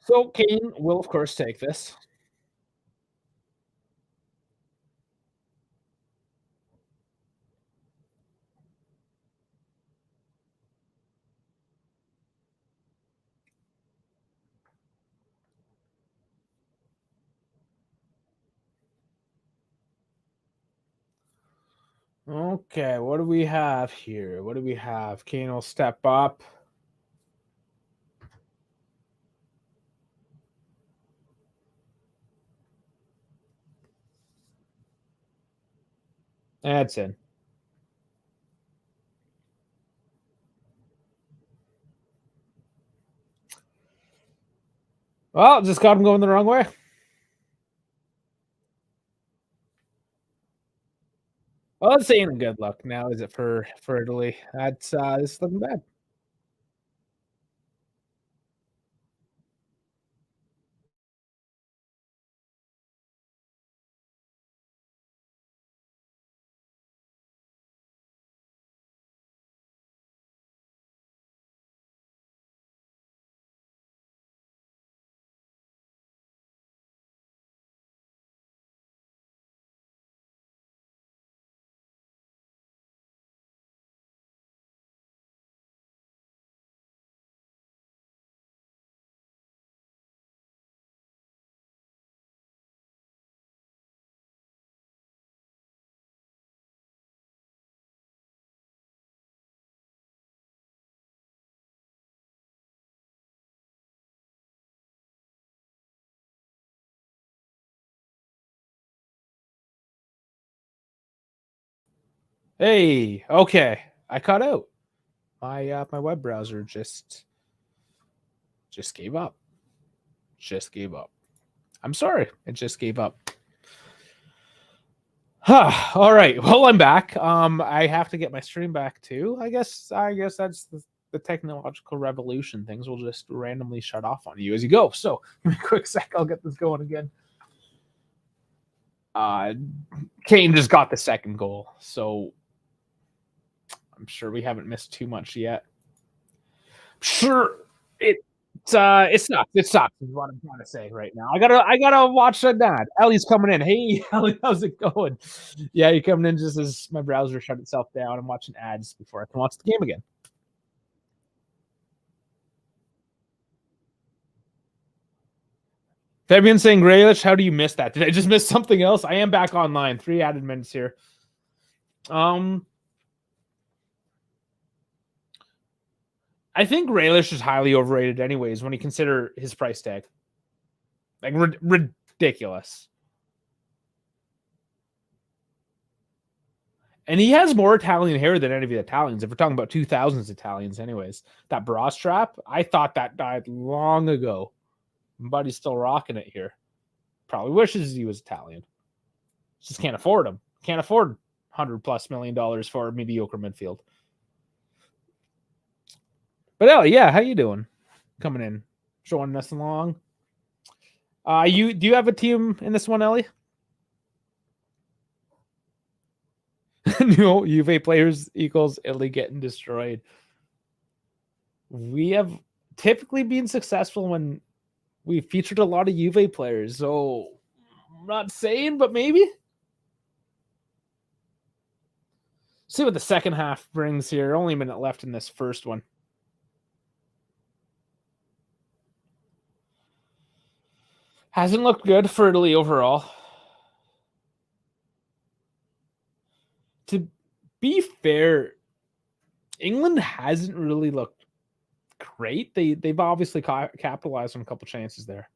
So Kane will, of course, take this. Okay, what do we have here? What do we have? Kane will step up. That's in. Well, just got him going the wrong way. Well, this ain't a good look now, is it, for Italy? That's this is looking bad. Hey, okay. I cut out. My web browser just gave up. Just gave up. I'm sorry. It just gave up. All right. Well, I'm back. I have to get my stream back too. I guess that's the technological revolution. Things will just randomly shut off on you as you go. So give me a quick sec. I'll get this going again. Kane just got the second goal, so I'm sure we haven't missed too much yet. Sure, it sucks. It sucks is what I'm trying to say right now. I gotta watch that. Dad. Ellie's coming in. Hey, Ellie, how's it going? Yeah, you're coming in just as my browser shut itself down. I'm watching ads before I can watch the game again. Fabian saying Grealish, how do you miss that? Did I just miss something else? I am back online. 3 added minutes here. I think Grealish is highly overrated, anyways, when you consider his price tag. Like ridiculous. And he has more Italian hair than any of the Italians. If we're talking about 2000s Italians, anyways, that bra strap, I thought that died long ago, but he's still rocking it here. Probably wishes he was Italian. Just can't afford him. Can't afford $100+ million for a mediocre midfield. But Ellie, yeah, how you doing? Coming in, showing us along. Do you have a team in this one, Ellie? No, Juve players equals Italy getting destroyed. We have typically been successful when we featured a lot of Juve players. So I'm not saying, but maybe. See what the second half brings here. Only a minute left in this first one. Hasn't looked good for Italy overall. To be fair, England hasn't really looked great. They've obviously capitalized on a couple chances there.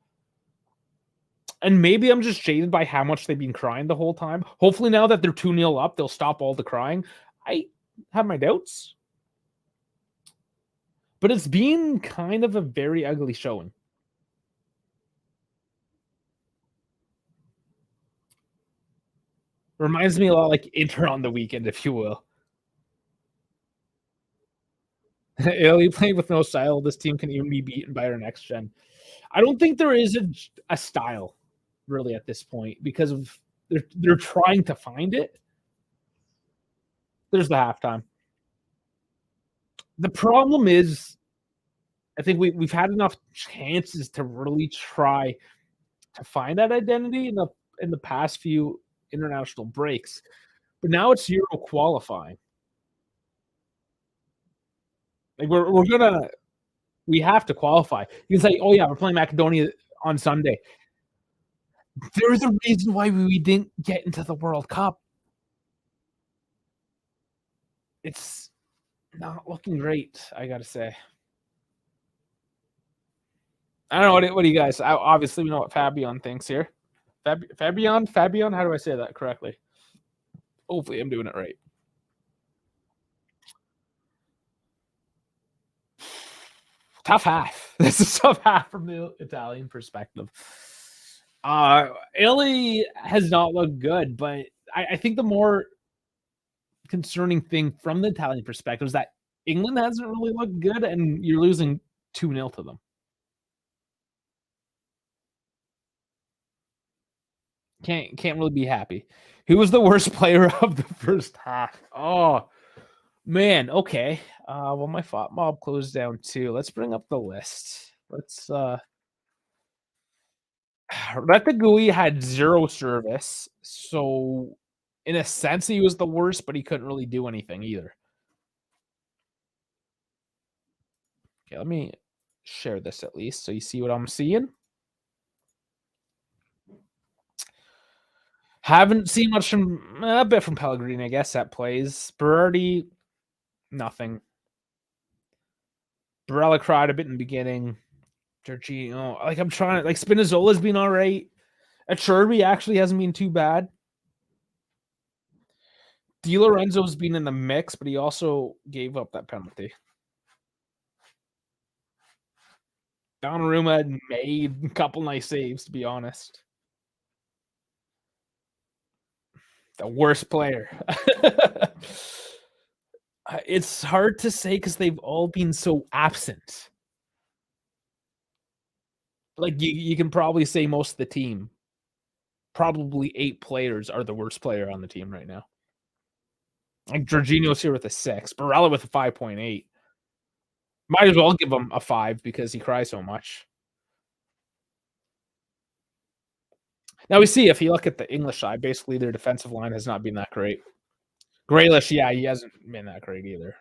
And maybe I'm just jaded by how much they've been crying the whole time. Hopefully now that they're 2-0 up, they'll stop all the crying. I have my doubts. But it's been kind of a very ugly showing. Reminds me a lot like Inter on the weekend, if you will. Italy playing with no style. This team can even be beaten by our next gen. I don't think there is a style really at this point because of they're trying to find it. There's the halftime. The problem is, I think we've had enough chances to really try to find that identity in the past few international breaks, but now it's Euro qualifying. Like we have to qualify. You can say, "Oh yeah, we're playing Macedonia on Sunday." There's a reason why we didn't get into the World Cup. It's not looking great, I gotta say. I don't know what do you guys. Obviously, we know what Fabian thinks here. Fabian. How do I say that correctly? Hopefully, I'm doing it right. Tough half. This is a tough half from the Italian perspective. Italy has not looked good, but I think the more concerning thing from the Italian perspective is that England hasn't really looked good, and you're losing 2-0 to them. Can't really be happy. Who was the worst player of the first half? Oh man, okay. Well, my thought mob closed down too. Let's bring up the list. Let's Ratatouille had 0 service, so in a sense he was the worst, but he couldn't really do anything either. Okay, let me share this at least so you see what I'm seeing. Haven't seen much from a bit from Pellegrini, I guess, that plays. Berardi, nothing. Barella cried a bit in the beginning. Jorginho, like I'm trying, like Spinazzola's been all right. Acerbi actually hasn't been too bad. Di Lorenzo's been in the mix, but he also gave up that penalty. Donnarumma had made a couple nice saves, to be honest. The worst player. It's hard to say because they've all been so absent. Like you can probably say most of the team. Probably 8 players are the worst player on the team right now. Like Jorginho's here with a 6, Barella with a 5.8. Might as well give him a 5 because he cries so much. Now we see if you look at the English side, basically their defensive line has not been that great. Grealish, yeah, he hasn't been that great either.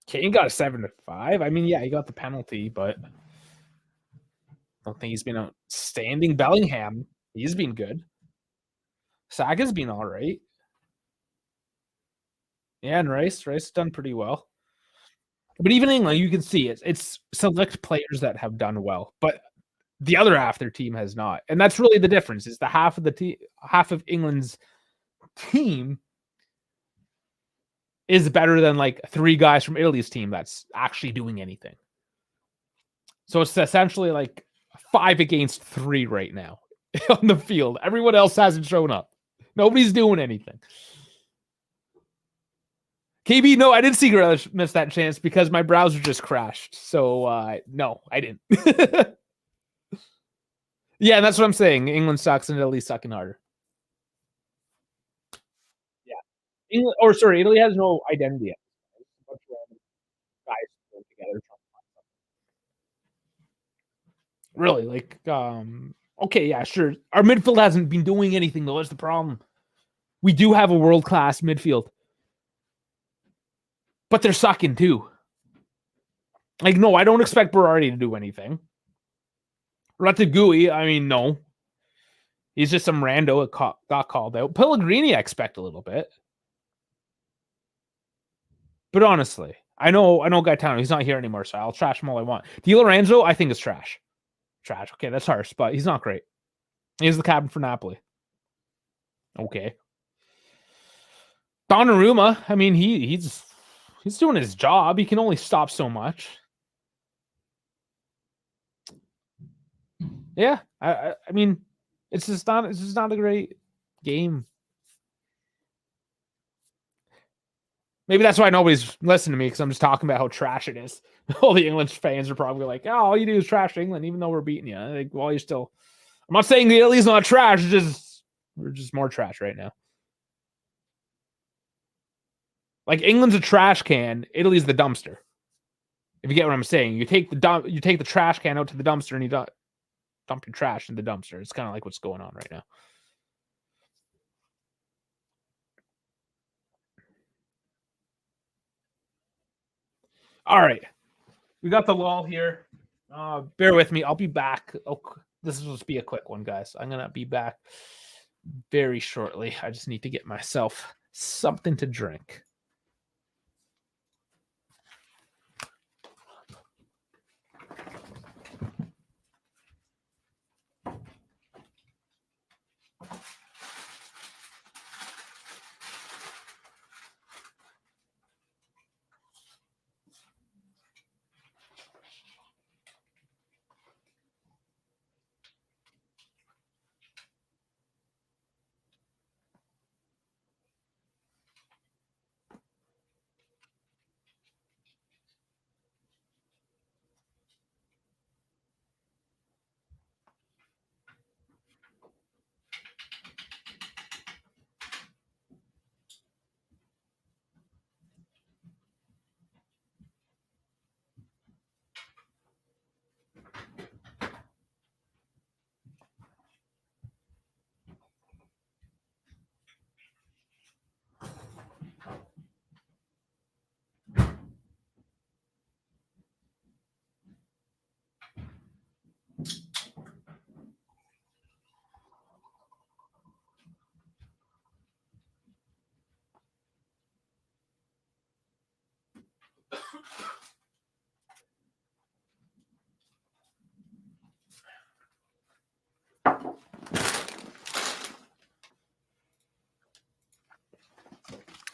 Kane got a 7-5. I mean, yeah, he got the penalty, but I don't think he's been outstanding. Bellingham, he's been good. Saka's been all right. Yeah, and Rice done pretty well. But even England, you can see it's select players that have done well, but the other half of their team has not. And that's really the difference, is the half of England's team is better than like 3 guys from Italy's team that's actually doing anything. So it's essentially like 5 against 3 right now on the field. Everyone else hasn't shown up. Nobody's doing anything. KB, no, I didn't see Grealish miss that chance because my browser just crashed. So no, I didn't. Yeah, that's what I'm saying. England sucks and Italy's sucking harder. Yeah. Italy has no identity yet. Guys together. Really, like, okay, yeah, sure. Our midfield hasn't been doing anything though. That's the problem. We do have a world-class midfield, but they're sucking too. Like, no, I don't expect Berardi to do anything. Ratatouille, I mean, no. He's just some rando that got called out. Pellegrini, I expect a little bit. But honestly, I know Gaetano, he's not here anymore, so I'll trash him all I want. Di Lorenzo, I think is trash. Trash. Okay, that's harsh, but he's not great. He's the captain for Napoli. Okay. Donnarumma, I mean, he's doing his job. He can only stop so much. Yeah, I mean, it's just not a great game. Maybe that's why nobody's listening to me, because I'm just talking about how trash it is. All the English fans are probably like, "Oh, all you do is trash England, even though we're beating you." Like, well, you're still. I'm not saying the Italy's not trash. We're just more trash right now. Like, England's a trash can, Italy's the dumpster. If you get what I'm saying, you take the trash can out to the dumpster and you dump your trash in the dumpster. It's kind of like what's going on right now. All right, we got the lull here. Bear with me. I'll be back. Oh, this will just be a quick one, guys. I'm gonna be back very shortly. I just need to get myself something to drink.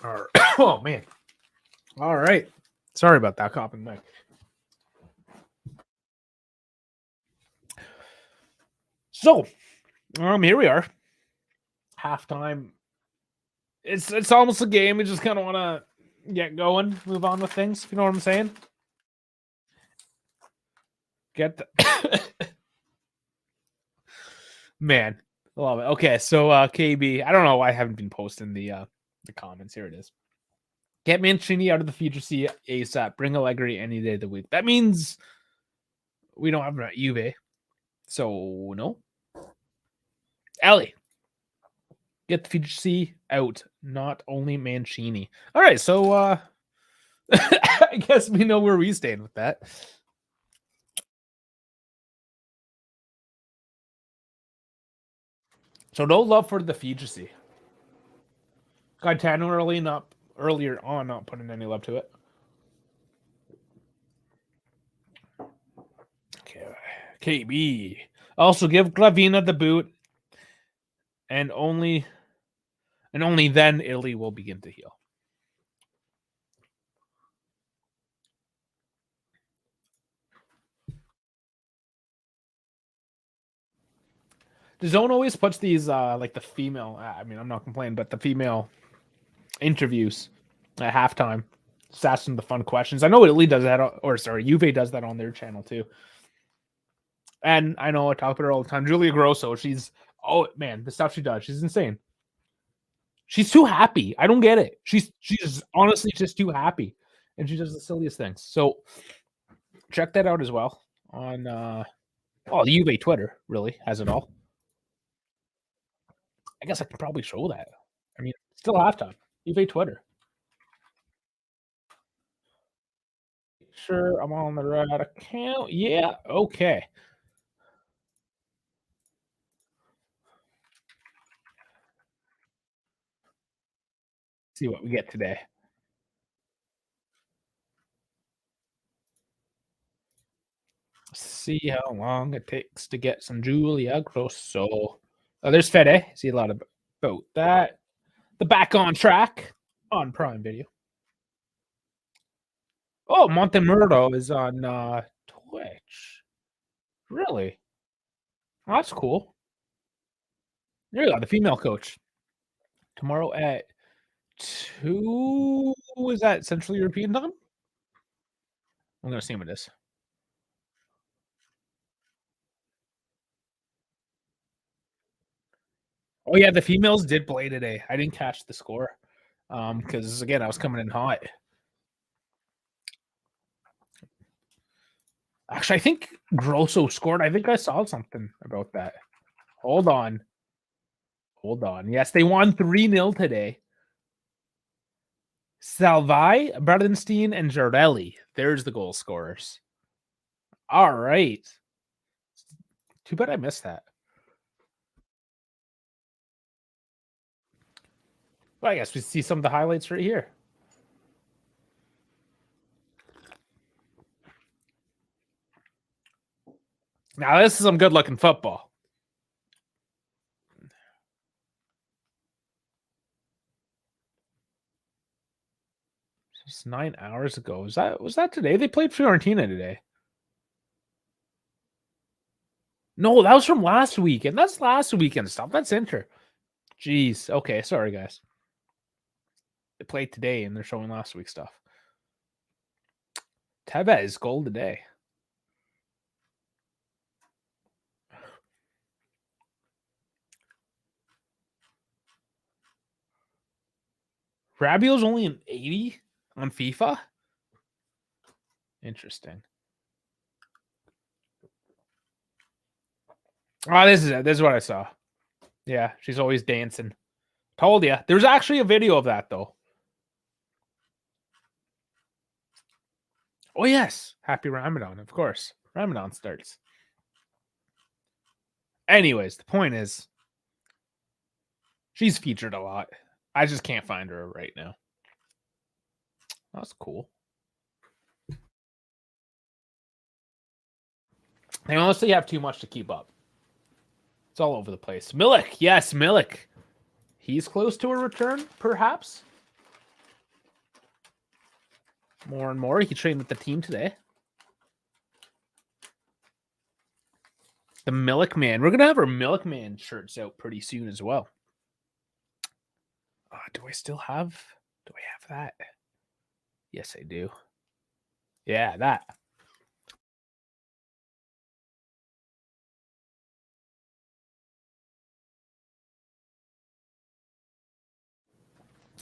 All right. Oh man. All right. Sorry about that, copping mic. So, here we are. Halftime. It's almost a game. We just kind of want to get going, move on with things. You know what I'm saying? Get the man. Love it. Okay, so KB, I don't know why I haven't been posting the comments. Here it is. Get Mancini out of the future C ASAP. Bring Allegri any day of the week. That means we don't have him at Juve. So no. Ellie. Get the future C out. Not only Mancini. All right, so I guess we know where we stand with that. So no love for the Fiji. Gaetano earlier on not putting any love to it. Okay. KB. Also give Glavina the boot. And only then Italy will begin to heal. The Zone always puts these like the female. I mean, I'm not complaining, but the female interviews at halftime, just asking the fun questions. I know Italy does that, Juve does that on their channel too. And I know I talk about her all the time. Julia Grosso, oh man, the stuff she does, she's insane. She's too happy. I don't get it. She's honestly just too happy, and she does the silliest things. So check that out as well on the Juve Twitter. Really has it all. I guess I can probably show that. I mean, still halftime. Juve Twitter. Sure, I'm on the right account. Yeah, okay. See what we get today. See how long it takes to get some Julia Grosso. Oh, there's Fede. See a lot about that. The Back on Track on Prime Video. Oh, Montemurro is on Twitch. Really? Oh, that's cool. There you go, the female coach. Tomorrow at 2 is that Central European time? I'm gonna assume it is. Oh yeah, the females did play today. I didn't catch the score. Because again, I was coming in hot. Actually, I think Grosso scored. I think I saw something about that. Hold on. Hold on. Yes, they won 3-0 today. Salvai, Bradenstein, and Jardelli. There's the goal scorers. All right. Too bad I missed that. Well, I guess we see some of the highlights right here. Now, this is some good looking football. It's 9 hours ago. Was that today? They played Fiorentina today. No, that was from last weekend. That's last weekend stuff. That's Inter. Jeez. Okay, sorry guys. They played today and they're showing last week's stuff. Tevez goal today. Rabiot's only an 80 on FIFA. Interesting. Oh, this is it. This is what I saw. Yeah, she's always dancing. Told you. There's actually a video of that, though. Oh, yes. Happy Ramadan, of course. Ramadan starts. Anyways, the point is, she's featured a lot. I just can't find her right now. That's cool. They honestly have too much to keep up. It's all over the place. Milik. Yes, Milik. He's close to a return, perhaps. More and more. He trained with the team today. The Milik Man. We're going to have our Milik Man shirts out pretty soon as well. Do I have that? Yes, I do. Yeah, that.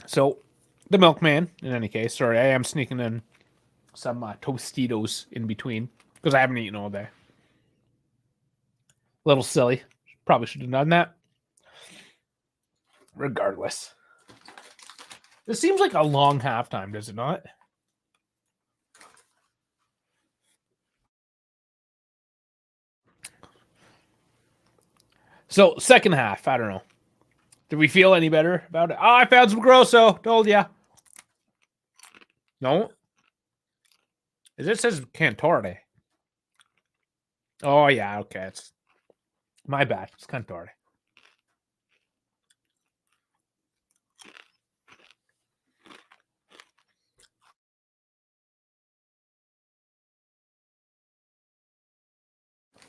So, the Milkman, in any case. Sorry, I am sneaking in some Tostitos in between because I haven't eaten all day. A little silly. Probably should have done that. Regardless. This seems like a long halftime, does it not? So, second half, I don't know. Did we feel any better about it? Oh, I found some Grosso. Told ya. No? It says Cantore. Oh, yeah, okay. It's my bad. It's Cantore.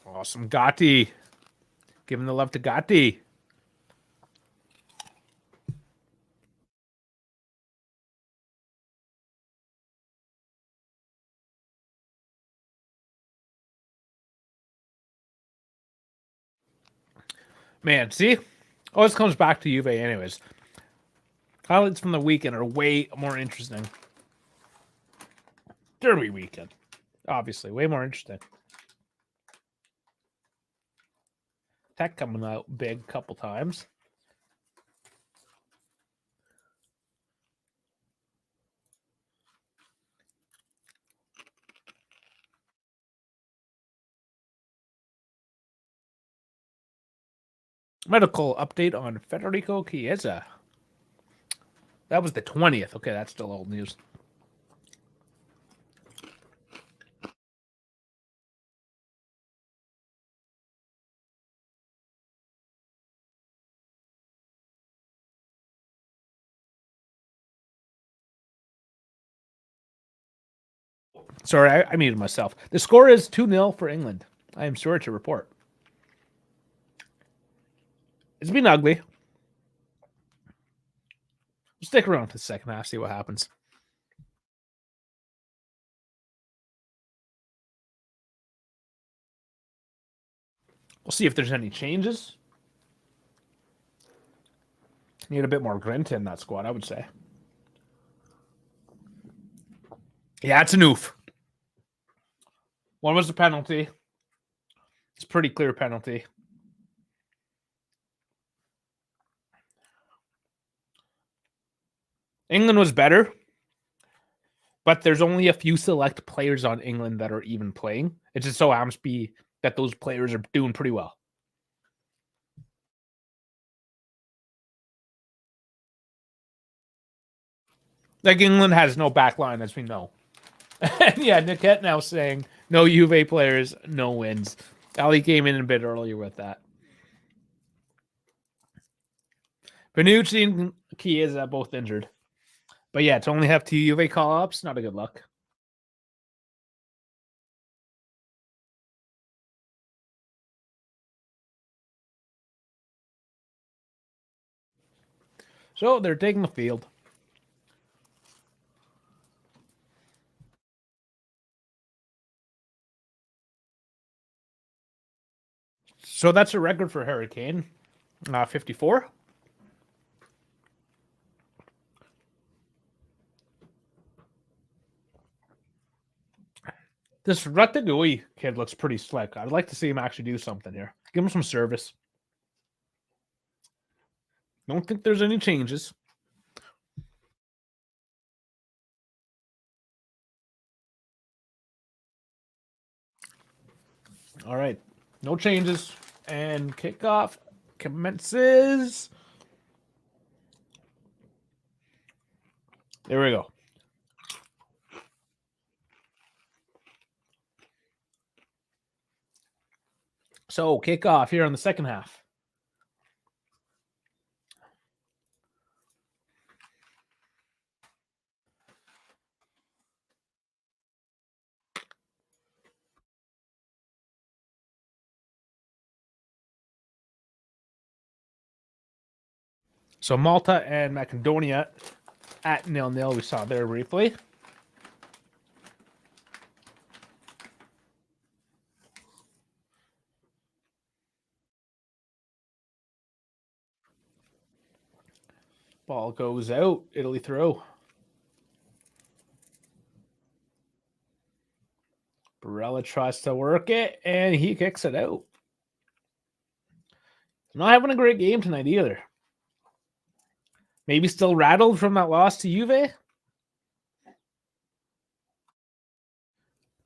Awesome. Gotti. Giving the love to Gotti. Man, see? Oh, this comes back to Juve anyways. Highlights from the weekend are way more interesting. Derby weekend. Obviously, way more interesting. Tech coming out big couple times. Medical update on Federico Chiesa. That was the 20th. Okay, that's still old news. Sorry, I muted myself. The score is 2-0 for England. I am sorry to report. It's been ugly. We'll stick around for the second half, see what happens. We'll see if there's any changes. Need a bit more grit in that squad, I would say. Yeah, it's an oof. One was a penalty. It's a pretty clear penalty. England was better, but there's only a few select players on England that are even playing. It just so happens to be that those players are doing pretty well. Like England has no back line, as we know. And yeah, Niket now saying no Juve players, no wins. Ali came in a bit earlier with that. Benucci and Chiesa both injured. But yeah, to only have 2 Juve call-ups, not a good look. So they're taking the field. So that's a record for Harry Kane. 54. This Ratatouille kid looks pretty slick. I'd like to see him actually do something here. Give him some service. Don't think there's any changes. All right. No changes. And kickoff commences. There we go. So kickoff here on the second half. So Malta and Macedonia at 0-0. We saw there briefly. Ball goes out. Italy throw. Barella tries to work it, and he kicks it out. Not having a great game tonight either. Maybe still rattled from that loss to Juve.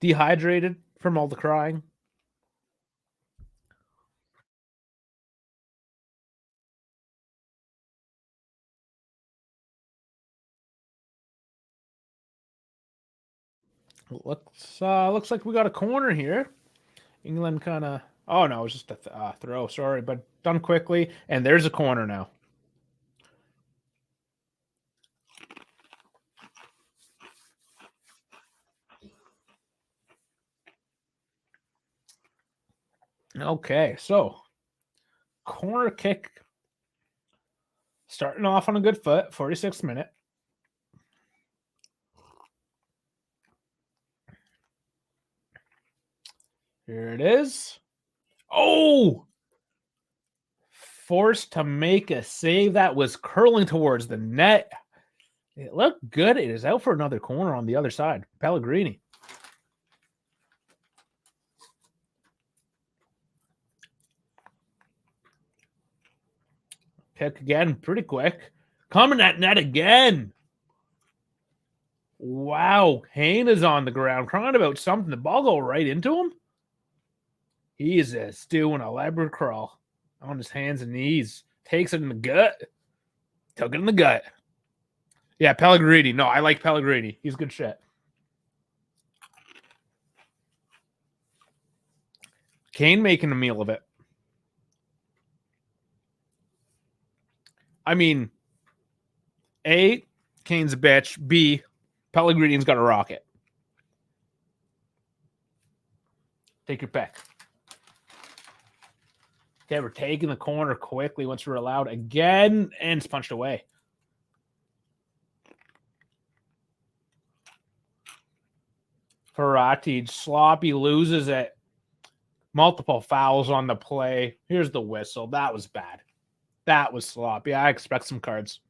Dehydrated from all the crying. Looks like we got a corner here. England kind of. Oh no, it was just a throw. Sorry, but done quickly, and there's a corner now. Okay, so corner kick starting off on a good foot. 46th minute. Here it is. Oh! Forced to make a save that was curling towards the net. It looked good. It is out for another corner on the other side. Pellegrini. Kick again, pretty quick. Coming at net again. Wow. Kane is on the ground crying about something. The ball go right into him. He is doing a elaborate crawl on his hands and knees. Takes it in the gut. Took it in the gut. Yeah, Pellegrini. No, I like Pellegrini. He's good shit. Kane making a meal of it. I mean, A, Kane's a bitch. B, Pellegrini's got a rocket. Take your pick. Okay, we're taking the corner quickly once we're allowed again, and it's punched away. Verratti, sloppy, loses it. Multiple fouls on the play. Here's the whistle. That was bad. That was sloppy. I expect some cards.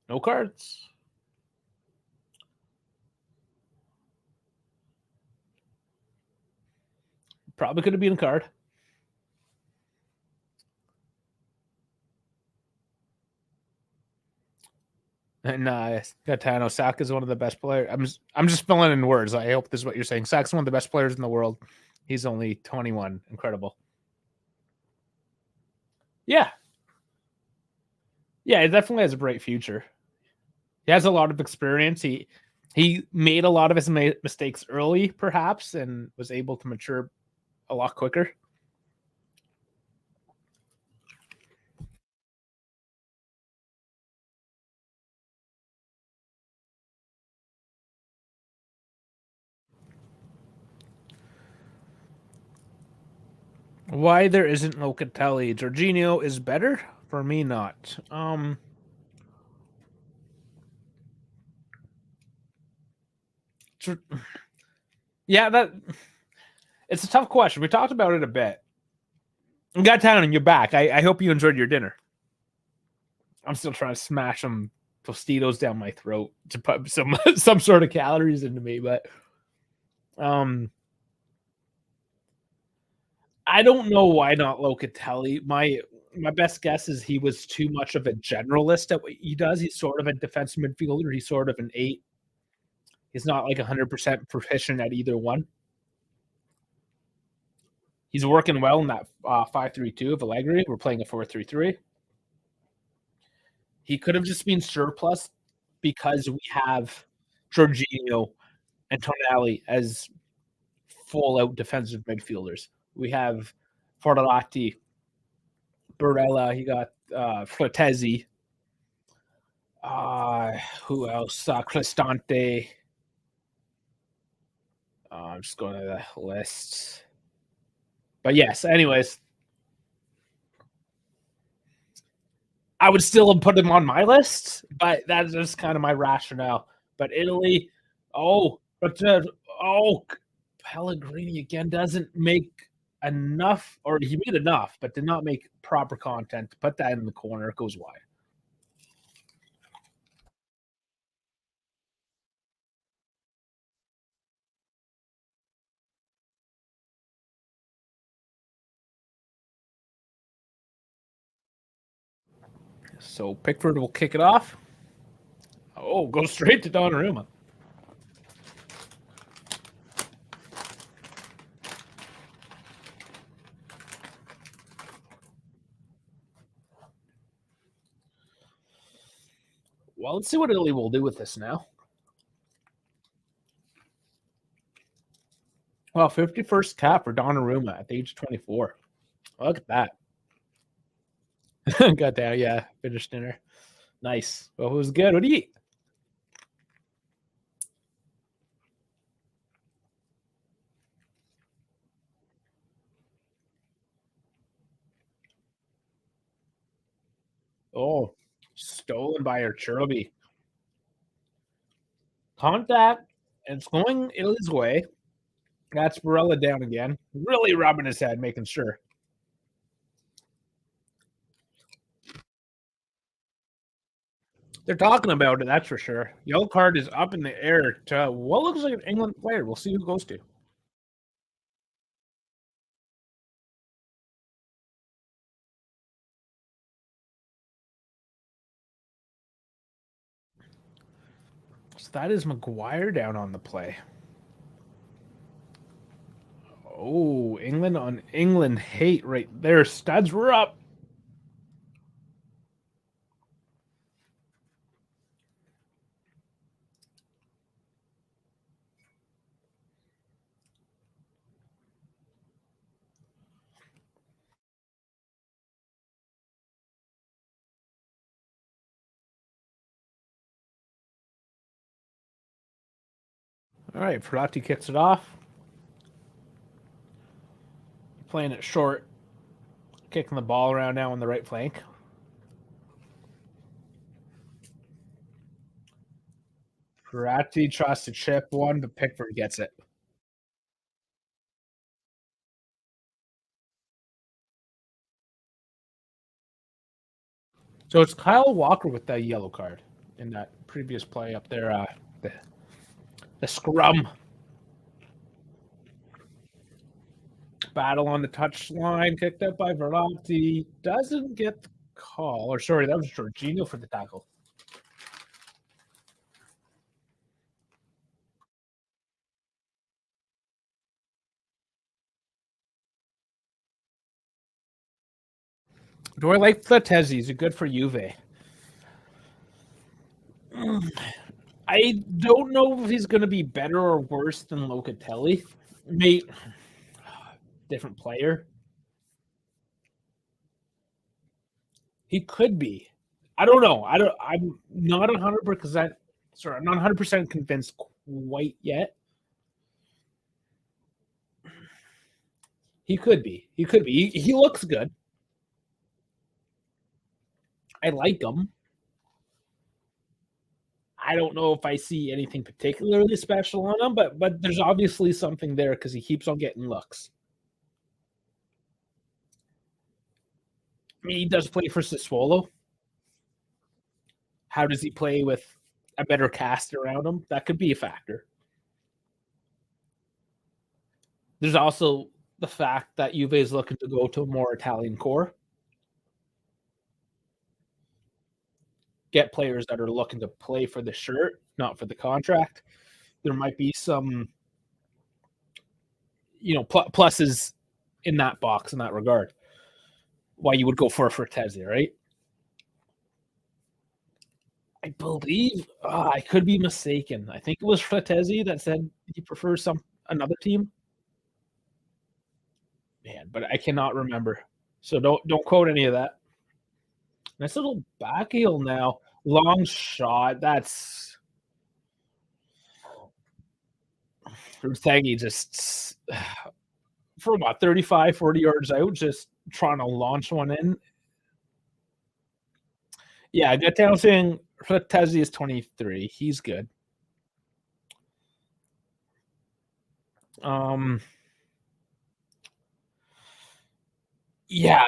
No cards. Probably could have been a card. And Gaetano, Saka is one of the best players. I'm just filling in words. I hope this is what you're saying. Saka's one of the best players in the world. He's only 21. Incredible. Yeah. Yeah, it definitely has a bright future. He has a lot of experience. He made a lot of his mistakes early, perhaps, and was able to mature a lot quicker. Why there isn't Locatelli? Jorginho is better? For me, not. Yeah, that it's a tough question. We talked about it a bit. Got down and you're back. I hope you enjoyed your dinner. I'm still trying to smash some Tostitos down my throat to put some sort of calories into me, but I don't know why not Locatelli. My best guess is he was too much of a generalist at what he does. He's sort of a defensive midfielder. He's sort of an 8. He's not like 100% proficient at either one. He's working well in that 5-3-2 of Allegri. We're playing a 4-3-3. He could have just been surplus because we have Jorginho and Tonali as full-out defensive midfielders. We have Fortalati, Barella. He got Fratesi. Who else? Cristante. I'm just going to the list. But yes, anyways. I would still have put him on my list, but that's just kind of my rationale. But Italy, Pellegrini again doesn't make enough, or he made enough, but did not make proper content. Put that in the corner. It goes wide. So Pickford will kick it off. Oh, go straight to Donnarumma. Well, let's see what Italy will do with this now. Well, 51st cap for Donnarumma at the age of 24. Look at that. Got down, yeah. Finished dinner. Nice. Well, it was good. What do you eat? Oh, stolen by Cherby. Contact. And it's going Italy's way. That's Barella down again. Really rubbing his head, making sure. They're talking about it, that's for sure. Yellow card is up in the air to what looks like an England player. We'll see who goes to. So that is Maguire down on the play. Oh, England on England hate right there. Studs were up. All right, Ferrati kicks it off. Playing it short. Kicking the ball around now on the right flank. Peratti tries to chip one, but Pickford gets it. So it's Kyle Walker with that yellow card in that previous play up there. The scrum. Battle on the touchline, kicked out by Verratti. Doesn't get the call. Or sorry, that was Jorginho for the tackle. Do I like Flatezzi? Is it good for Juve? I don't know if he's going to be better or worse than Locatelli. Mate, different player. He could be. I don't know. I'm not 100%. Sorry, I'm not 100% convinced quite yet. He could be. He could be. He looks good. I like him. I don't know if I see anything particularly special on him, but there's obviously something there because he keeps on getting looks. I mean, he does play for Sassuolo. How does he play with a better cast around him? That could be a factor. There's also the fact that Juve is looking to go to a more Italian core. Get players that are looking to play for the shirt, not for the contract. There might be some, pluses in that box in that regard. Why you would go for a Fratesi, right? I believe I could be mistaken. I think it was Fratesi that said he prefers another team. Man, but I cannot remember. So don't quote any of that. Nice little back heel now. Long shot. That's Urtegi just from about 35, 40 yards out, just trying to launch one in. Yeah, get down saying Fratesi is 23. He's good. Yeah,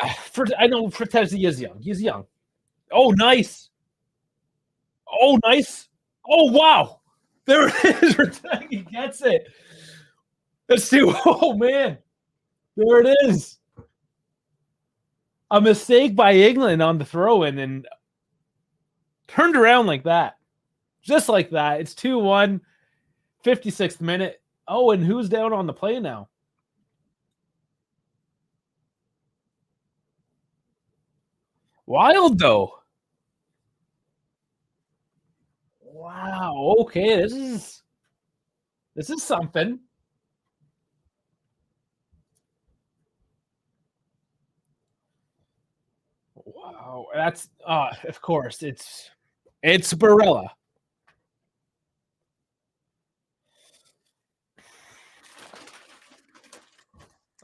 I know Fratesi is young. He's young. Oh, nice. Oh, nice. Oh, wow. There it is. Fratesi gets it. Let's do. Oh, man. There it is. A mistake by England on the throw-in and turned around like that. Just like that. It's 2-1, 56th minute. Oh, and who's down on the play now? Wild, though. Wow. Okay, this is something. Wow. That's of course it's Barella.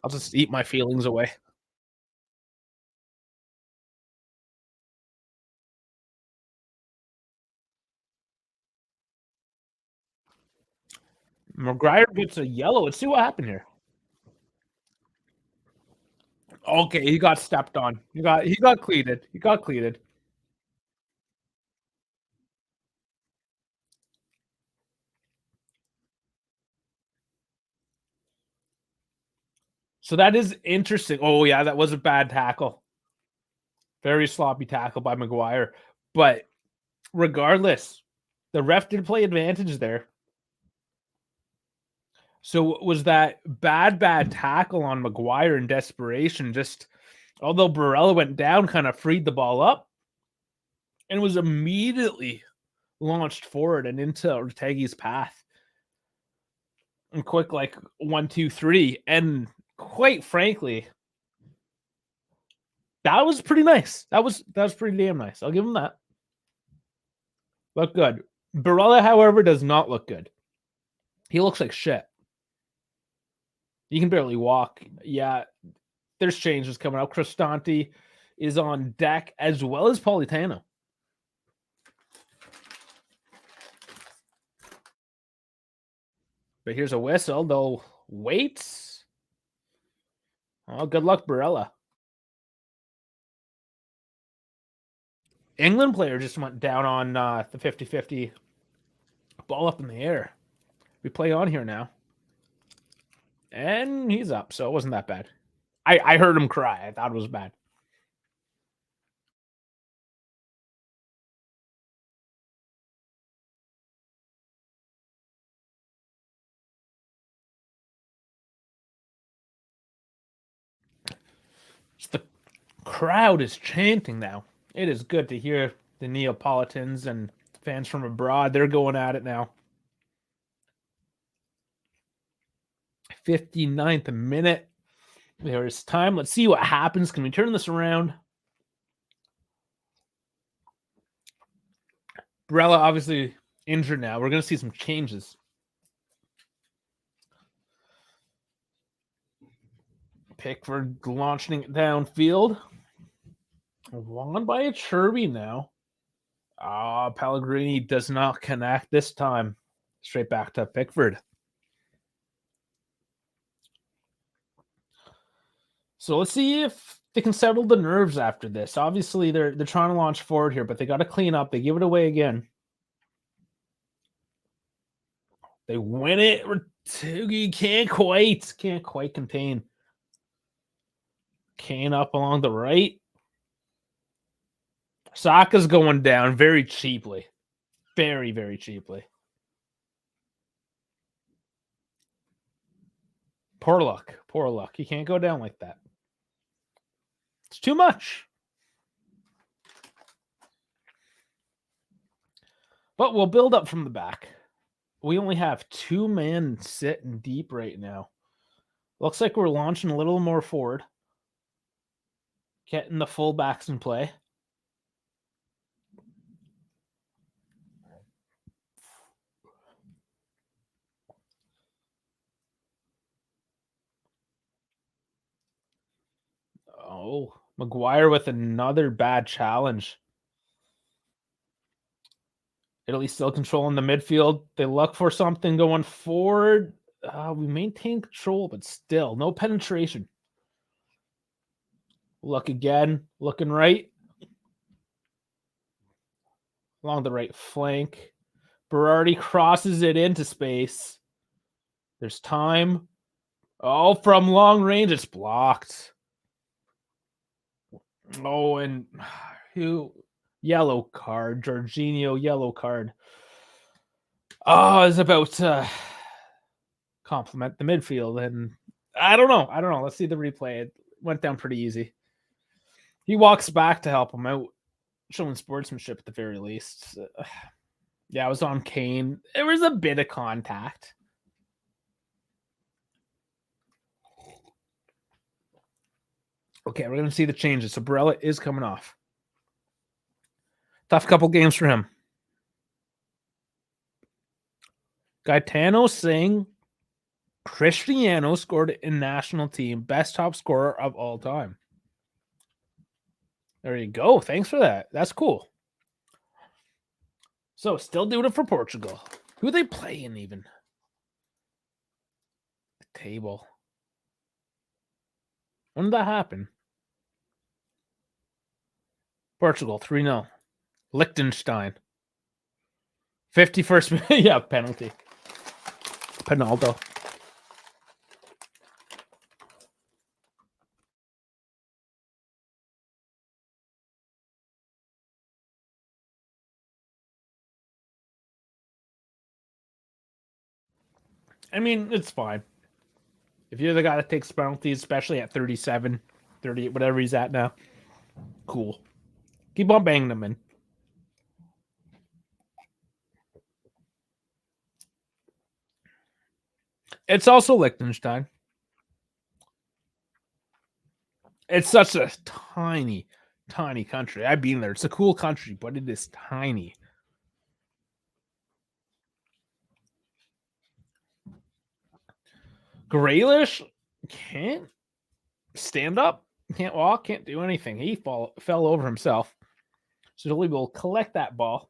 I'll just eat my feelings away. Maguire gets a yellow. Let's see what happened here. Okay, he got stepped on. He got cleated. He got cleated. So that is interesting. Oh yeah, that was a bad tackle. Very sloppy tackle by Maguire. But regardless, the ref did play advantage there. So was that bad tackle on Maguire in desperation? Just although Barella went down, kind of freed the ball up and was immediately launched forward and into Ortegi's path. And quick, like 1, 2, 3. And quite frankly, that was pretty nice. That was pretty damn nice. I'll give him that. Look good. Barella, however, does not look good. He looks like shit. He can barely walk. Yeah, there's changes coming up. Cristante is on deck as well as Politano. But here's a whistle. They'll wait. Oh, good luck, Barella. England player just went down on the 50-50. Ball up in the air. We play on here now. And he's up, so it wasn't that bad. I heard him cry. I thought it was bad. The crowd is chanting now. It is good to hear the Neapolitans and fans from abroad. They're going at it now. 59th minute. There's time. Let's see what happens. Can we turn this around? Barella obviously injured now. We're going to see some changes. Pickford launching it downfield. Won by a Cherby now. Pellegrini does not connect this time. Straight back to Pickford. So let's see if they can settle the nerves after this. Obviously, they're trying to launch forward here, but they got to clean up. They give it away again. They win it. Ratugi can't quite contain. Kane up along the right. Saka's going down very cheaply. Very, very cheaply. Poor luck. Poor luck. You can't go down like that. It's too much. But we'll build up from the back. We only have 2 men sitting deep right now. Looks like we're launching a little more forward. Getting the fullbacks in play. Oh, Maguire with another bad challenge. Italy still controlling the midfield. They look for something going forward. We maintain control, but still no penetration. Look again. Looking right. Along the right flank. Berardi crosses it into space. There's time. Oh, from long range, it's blocked. Oh, and who? Yellow card. Jorginho, yellow card. Oh, it's about to compliment the midfield. And I don't know. Let's see the replay. It went down pretty easy. He walks back to help him out, showing sportsmanship at the very least. Yeah, it was on Kane. There was a bit of contact. Okay, we're going to see the changes. So Barella is coming off. Tough couple games for him. Gaetano saying Cristiano scored in national team. Best top scorer of all time. There you go. Thanks for that. That's cool. So still doing it for Portugal. Who are they playing even? The table. When did that happen? Portugal 3-0. Liechtenstein. 51st minute. Yeah, penalty. Penaldo. I mean, it's fine. If you're the guy that takes penalties, especially at 37, 38, whatever he's at now, cool. Keep on banging them in. It's also Liechtenstein. It's such a tiny, tiny country. I've been there. It's a cool country, but it is tiny. Grealish can't stand up, can't walk, can't do anything. He fell over himself. So Italy will collect that ball.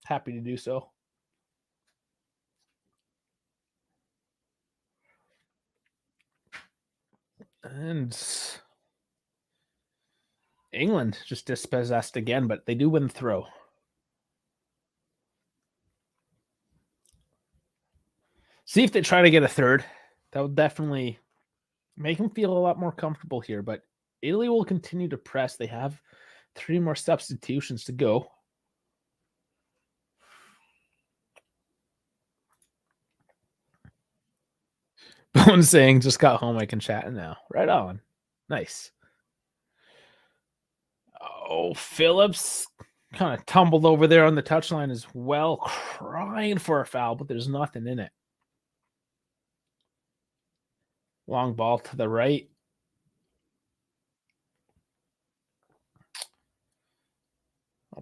Happy to do so. And England just dispossessed again, but they do win the throw. See if they try to get a third. That would definitely make them feel a lot more comfortable here. But Italy will continue to press. They have 3 more substitutions to go. Bone saying, just got home, I can chat now. Right on. Nice. Oh, Phillips kind of tumbled over there on the touchline as well, crying for a foul, but there's nothing in it. Long ball to the right.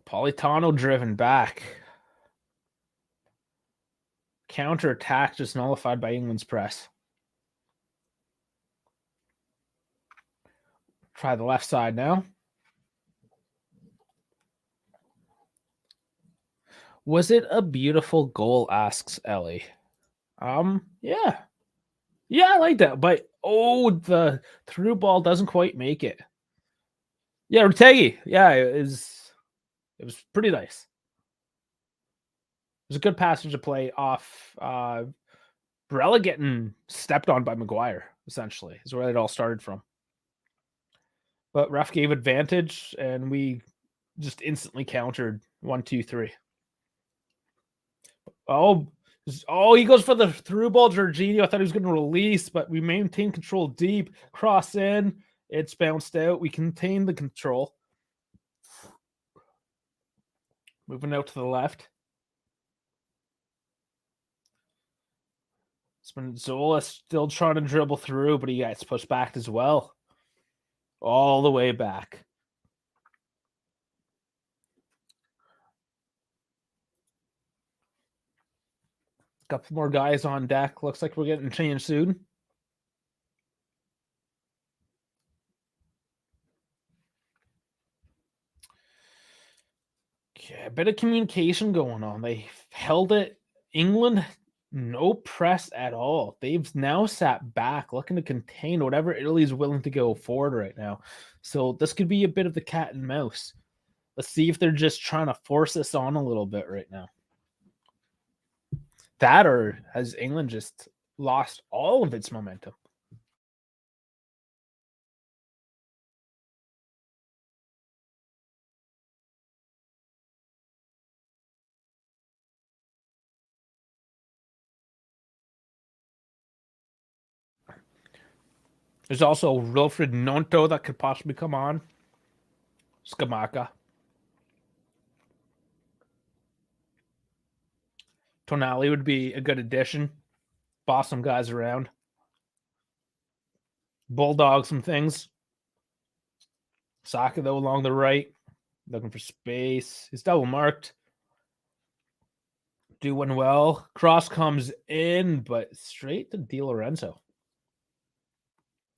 Politano driven back. Counter attack just nullified by England's press. Try the left side now. Was it a beautiful goal? Asks Ellie. Yeah. Yeah, I like that. But the through ball doesn't quite make it. Yeah, Ortegi. Yeah, it was pretty nice. It was a good passage of play off Barella getting stepped on by Maguire, essentially, is where it all started from. But ref gave advantage, and we just instantly countered 1, 2, 3. He goes for the through ball, Jorginho. I thought he was going to release, but we maintain control deep. Cross in. It's bounced out. We contain the control. Moving out to the left. Spinazzola still trying to dribble through, but he gets pushed back as well. All the way back. Couple more guys on deck. Looks like we're getting changed soon. Okay, a bit of communication going on. They held it. England, no press at all. They've now sat back, looking to contain whatever Italy's willing to go forward right now. So this could be a bit of the cat and mouse. Let's see if they're just trying to force us on a little bit right now. That, or has England just lost all of its momentum? There's also Wilfred Nonto that could possibly come on. Scamacca. Tonali would be a good addition. Boss some guys around. Bulldog some things. Saka, though, along the right. Looking for space. He's double marked. Doing well. Cross comes in, but straight to Di Lorenzo.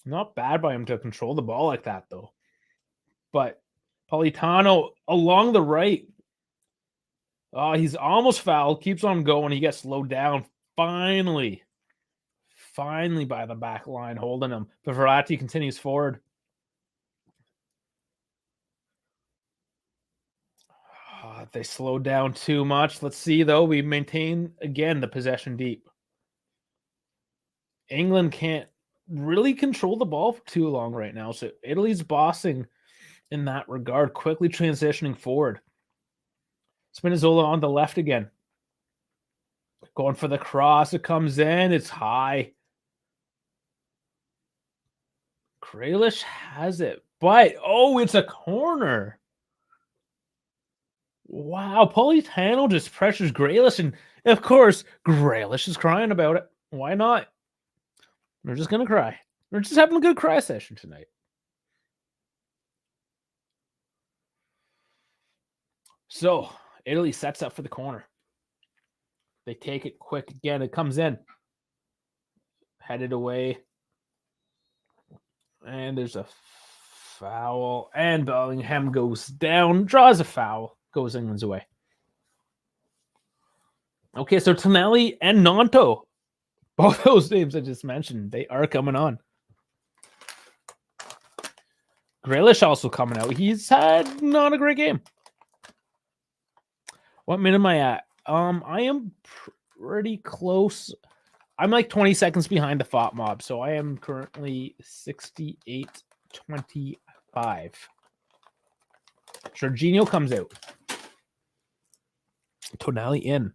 Not bad by him to control the ball like that, though. But Politano along the right. Oh, he's almost fouled. Keeps on going. He gets slowed down. Finally by the back line, holding him. But Verratti continues forward. They slowed down too much. Let's see, though. We maintain, again, the possession deep. England can't really control the ball for too long right now. So Italy's bossing in that regard, quickly transitioning forward. Spinazzola on the left again. Going for the cross. It comes in. It's high. Grealish has it. But, it's a corner. Wow. Politano just pressures Grealish. And, of course, Grealish is crying about it. Why not? We're just going to cry. We're just having a good cry session tonight. So, Italy sets up for the corner. They take it quick again. It comes in. Headed away. And there's a foul. And Bellingham goes down. Draws a foul. Goes England's away. Okay, so Tonelli and Nonto. Both those names I just mentioned, they are coming on. Grealish also coming out. He's had not a great game. What minute am I at? I am pretty close. I'm like 20 seconds behind the FOT mob, so I am currently 68-25. Jorginho comes out. Tonali in.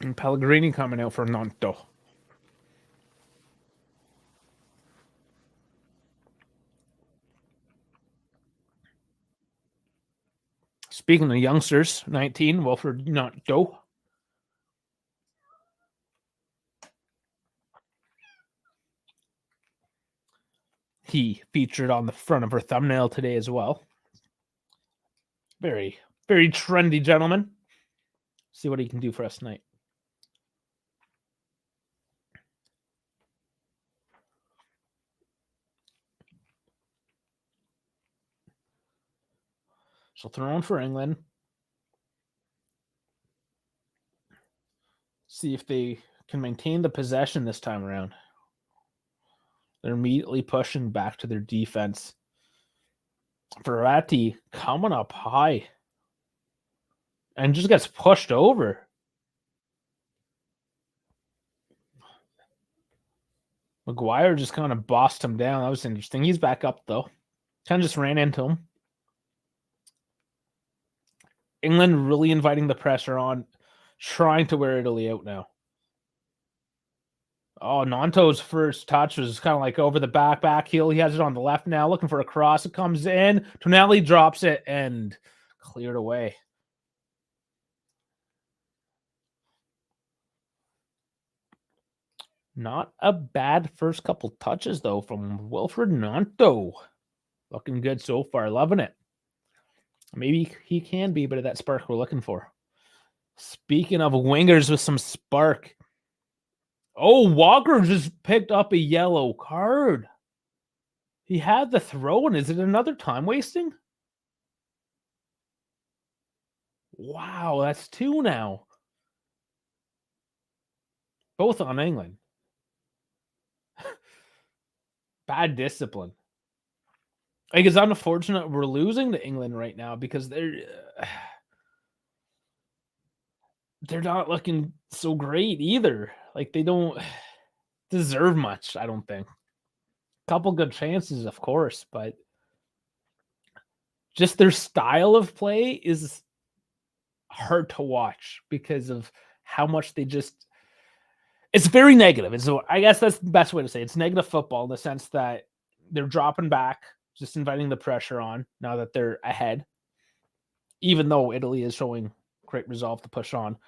And Pellegrini coming out for Nanto. Speaking of youngsters, 19, Wilfred Nanto. He featured on the front of her thumbnail today as well. Very, very trendy gentleman. See what he can do for us tonight. So thrown for England. See if they can maintain the possession this time around. They're immediately pushing back to their defense. Verratti coming up high and just gets pushed over. Maguire just kind of bossed him down. That was interesting. He's back up, though. Kind of just ran into him. England really inviting the pressure on, trying to wear Italy out now. Oh, Nanto's first touch was kind of like over the back heel. He has it on the left now, looking for a cross. It comes in. Tonali drops it and cleared away. Not a bad first couple touches, though, from Wilfred Nanto. Looking good so far. Loving it. Maybe he can be a bit of that spark we're looking for. Speaking of wingers with some spark. Oh, Walker just picked up a yellow card. He had the throw, and is it another time wasting? Wow, that's 2 now. Both on England. Bad discipline. Like, it's unfortunate we're losing to England right now because they're not looking so great either. Like, they don't deserve much, I don't think. Couple good chances, of course, but just their style of play is hard to watch because of how much they just... It's very negative. So I guess that's the best way to say it. It's negative football in the sense that they're dropping back, just inviting the pressure on now that they're ahead, even though Italy is showing great resolve to push on.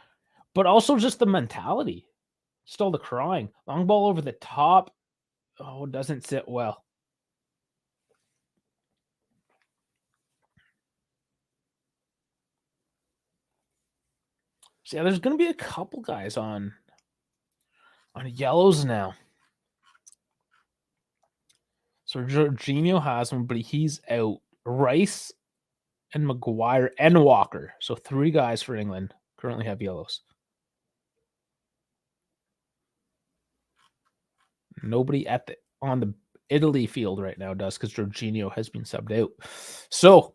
But also just the mentality. Still the crying. Long ball over the top. Oh, doesn't sit well. So yeah, there's going to be a couple guys on yellows now. So Jorginho has one, but he's out. Rice and Maguire and Walker. So 3 guys for England currently have yellows. Nobody on the Italy field right now does because Jorginho has been subbed out. So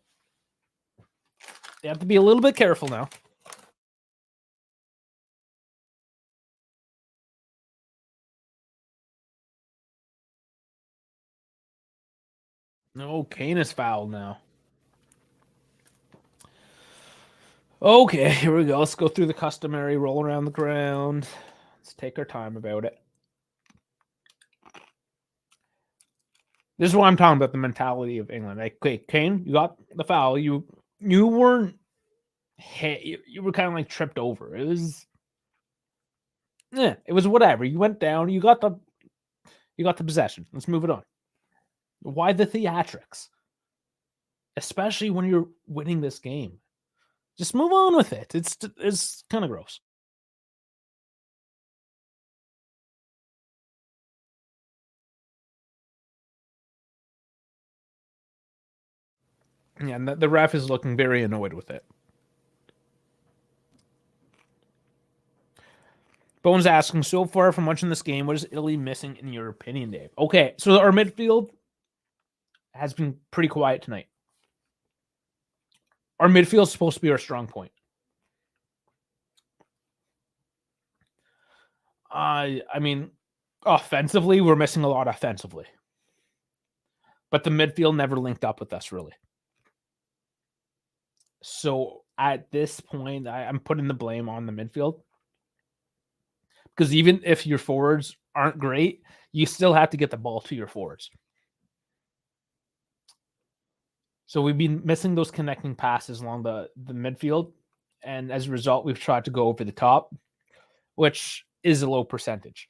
you have to be a little bit careful now. No, Kane is fouled now. Okay, here we go. Let's go through the customary roll around the ground. Let's take our time about it. This is what I'm talking about, the mentality of England. Like, okay, Kane, you got the foul. You weren't hit. You were kind of like tripped over. It was whatever. You went down. You got the possession. Let's move it on. Why the theatrics? Especially when you're winning this game. Just move on with it. It's kind of gross. Yeah, and the ref is looking very annoyed with it. Bones asking, so far from watching this game, what is Italy missing in your opinion, Dave? Okay, so our midfield has been pretty quiet tonight. Our midfield is supposed to be our strong point. I mean, offensively, we're missing a lot offensively. But the midfield never linked up with us, really. So at this point, I'm putting the blame on the midfield. Because even if your forwards aren't great, you still have to get the ball to your forwards. So we've been missing those connecting passes along the midfield. And as a result, we've tried to go over the top, which is a low percentage.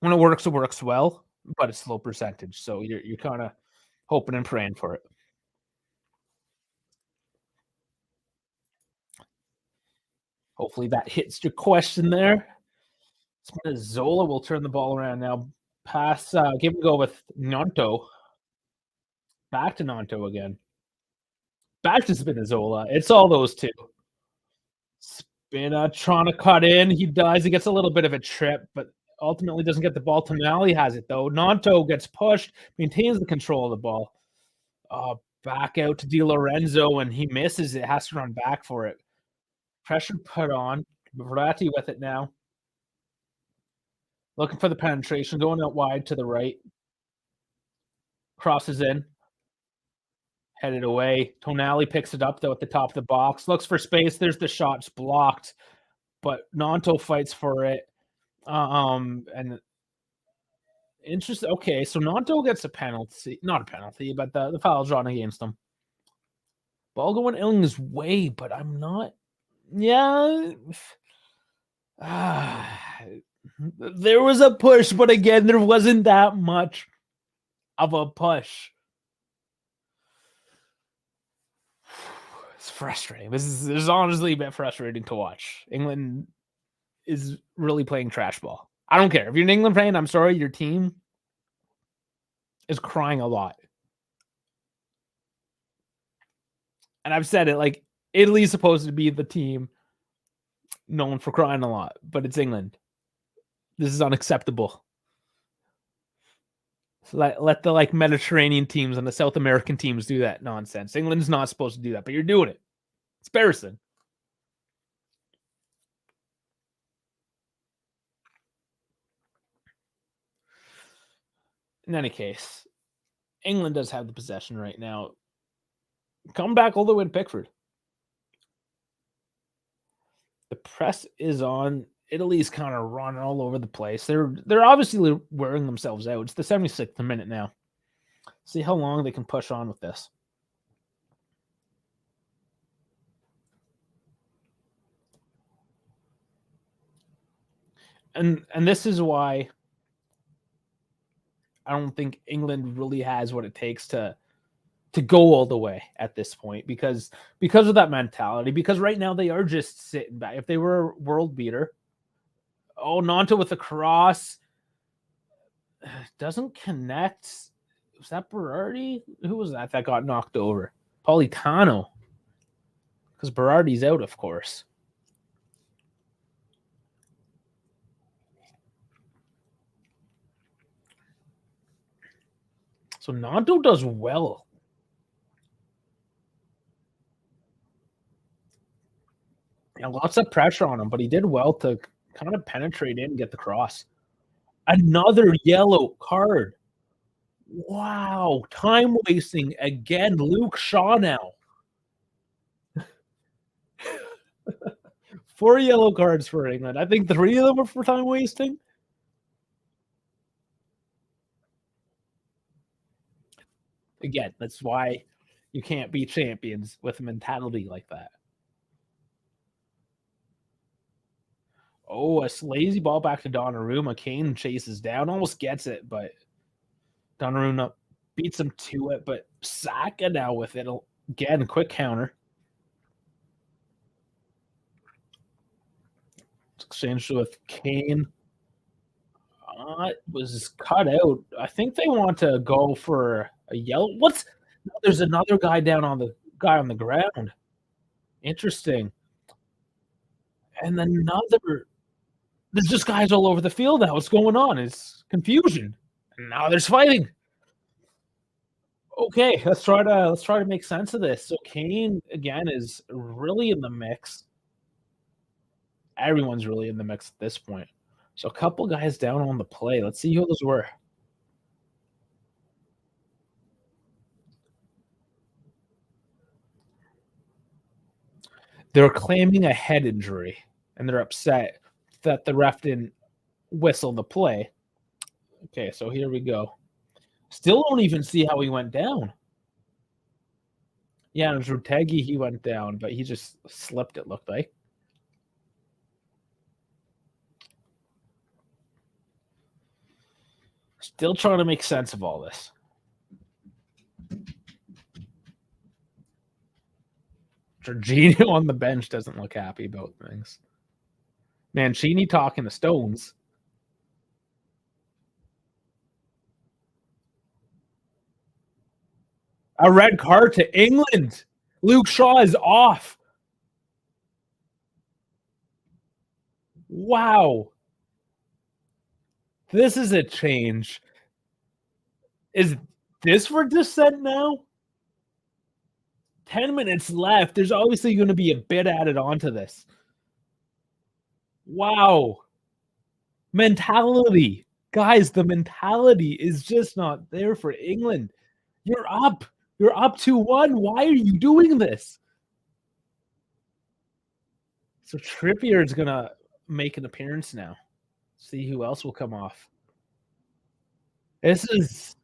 When it works well, but it's low percentage. So you're kind of hoping and praying for it. Hopefully that hits your question there. Zola will turn the ball around now. Pass, give and go with Nanto. Back to Nanto again. Back to Spinazzola. It's all those two. Spina trying to cut in. He does. He gets a little bit of a trip, but ultimately doesn't get the ball. Tonali has it, though. Nanto gets pushed, maintains the control of the ball. Back out to Di Lorenzo, and he misses it. Has to run back for it. Pressure put on. Verratti with it now. Looking for the penetration. Going out wide to the right. Crosses in. Headed away. Tonali picks it up, though, at the top of the box. Looks for space. There's the shots blocked. But Nanto fights for it. And interesting. Okay, so Nanto gets a penalty. Not a penalty, but the foul drawn against him. Ball going Illing's way, but I'm not. Yeah. There was a push, but again, there wasn't that much of a push. It's frustrating. This is honestly a bit frustrating to watch. England is really playing trash ball. I don't care. If you're an England fan, I'm sorry, your team is crying a lot. And I've said it, like, Italy's supposed to be the team known for crying a lot, but it's England. This is unacceptable. Let the like Mediterranean teams and the South American teams do that nonsense. England's not supposed to do that, but you're doing it. It's embarrassing. In any case, England does have the possession right now. Come back all the way to Pickford. The press is on. Italy's kind of running all over the place. They're obviously wearing themselves out. It's the 76th minute now. See how long they can push on with this. And this is why I don't think England really has what it takes to go all the way at this point because of that mentality. Because right now they are just sitting back. If they were a world beater, Nanto with the cross doesn't connect. Was that Berardi? Who was that got knocked over? Politano. Because Berardi's out, of course. So Nanto does well. And lots of pressure on him, but he did well to kind of penetrate in and get the cross. Another yellow card. Wow. Time wasting again. Luke Shaw now. 4 yellow cards for England. I think 3 of them were for time wasting. Again, that's why you can't be champions with a mentality like that. Oh, a lazy ball back to Donnarumma. Kane chases down, almost gets it, but Donnarumma beats him to it. But Saka now with it again, quick counter. Exchange with Kane. It was cut out. I think they want to go for a yellow. There's another guy down on the ground. Interesting. And then there's just guys all over the field now. What's going on? It's confusion. And now there's fighting. Okay, let's try to make sense of this. So Kane again is really in the mix. Everyone's really in the mix at this point. So a couple guys down on the play. Let's see who those were. They're claiming a head injury, and they're upset that the ref didn't whistle the play. Okay, so here we go. Still don't even see how he went down. Yeah, it was Rutegi, he went down, but he just slipped, it looked like. Still trying to make sense of all this. Jorginho on the bench doesn't look happy about things. Mancini talking to Stones. A red card to England. Luke Shaw is off. Wow. This is a change. Is this for dissent now? 10 minutes left. There's obviously going to be a bit added onto this. Wow. Mentality. Guys, the mentality is just not there for England. You're up. You're up 2-1. Why are you doing this? So Trippier is going to make an appearance now. See who else will come off. This is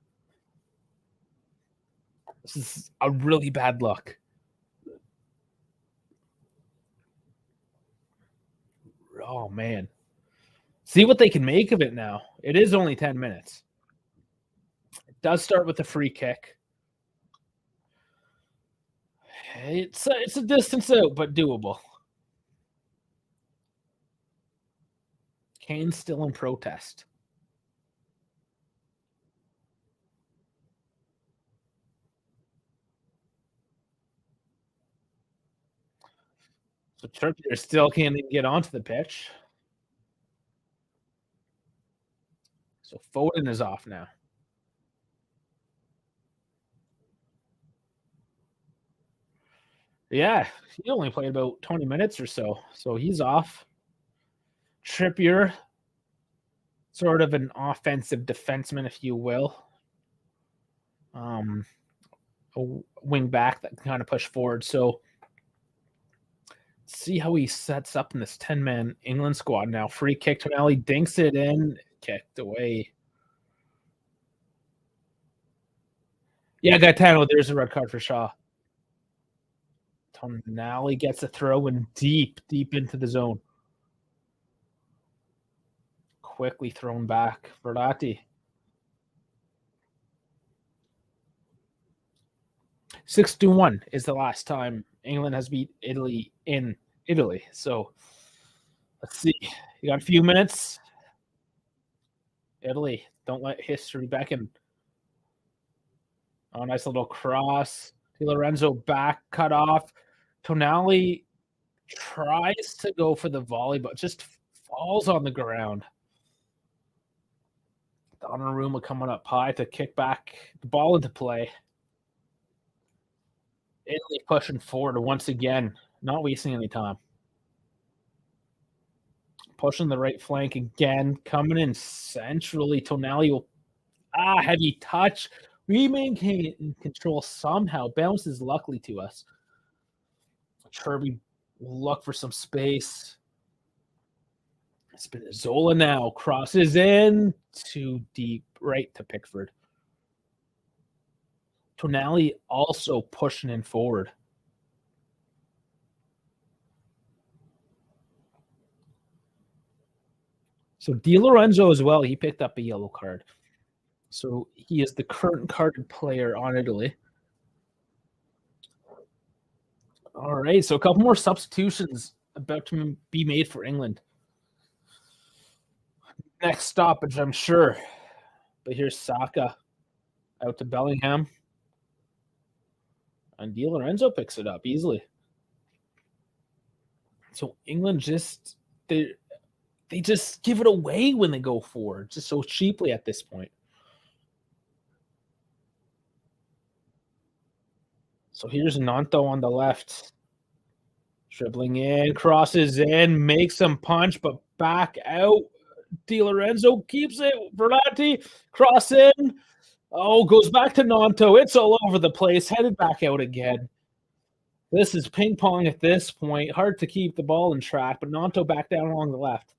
a really bad look. Oh, man. See what they can make of it now. It is only 10 minutes. It does start with a free kick. It's a distance out, but doable. Kane's still in protest. So Trippier still can't even get onto the pitch. So Foden is off now. Yeah, he only played about 20 minutes or so. So he's off. Trippier, sort of an offensive defenseman, if you will. A wing back that can kind of push forward. So see how he sets up in this 10-man England squad now. Free kick. Tonali dinks it in. Kicked away. Yeah, Gaetano, there's a red card for Shaw. Tonali gets a throw in deep into the zone. Quickly thrown back. Verratti. 6-1 is the last time England has beat Italy in Italy. So let's see. You got a few minutes. Italy, don't let history beckon. Oh, nice little cross. Di Lorenzo back, cut off. Tonali tries to go for the volley, but just falls on the ground. Donnarumma coming up high to kick back the ball into play. Italy pushing forward once again, not wasting any time. Pushing the right flank again, coming in centrally. Tonali will heavy touch. We maintain control somehow. Bounces luckily to us. Cherby will look for some space. Spinazzola now crosses in too deep, right to Pickford. Tonali also pushing in forward. So Di Lorenzo as well, he picked up a yellow card. So he is the current carded player on Italy. All right, so a couple more substitutions about to be made for England. Next stoppage, I'm sure. But here's Saka out to Bellingham. And Di Lorenzo picks it up easily. So England they just give it away when they go forward, just so cheaply at this point. So here's Nanto on the left. Dribbling in, crosses in, makes some punch, but back out. Di Lorenzo keeps it. Verratti, cross in. Oh, goes back to Nanto. It's all over the place. Headed back out again. This is ping pong at this point. Hard to keep the ball in track, but Nanto back down along the left.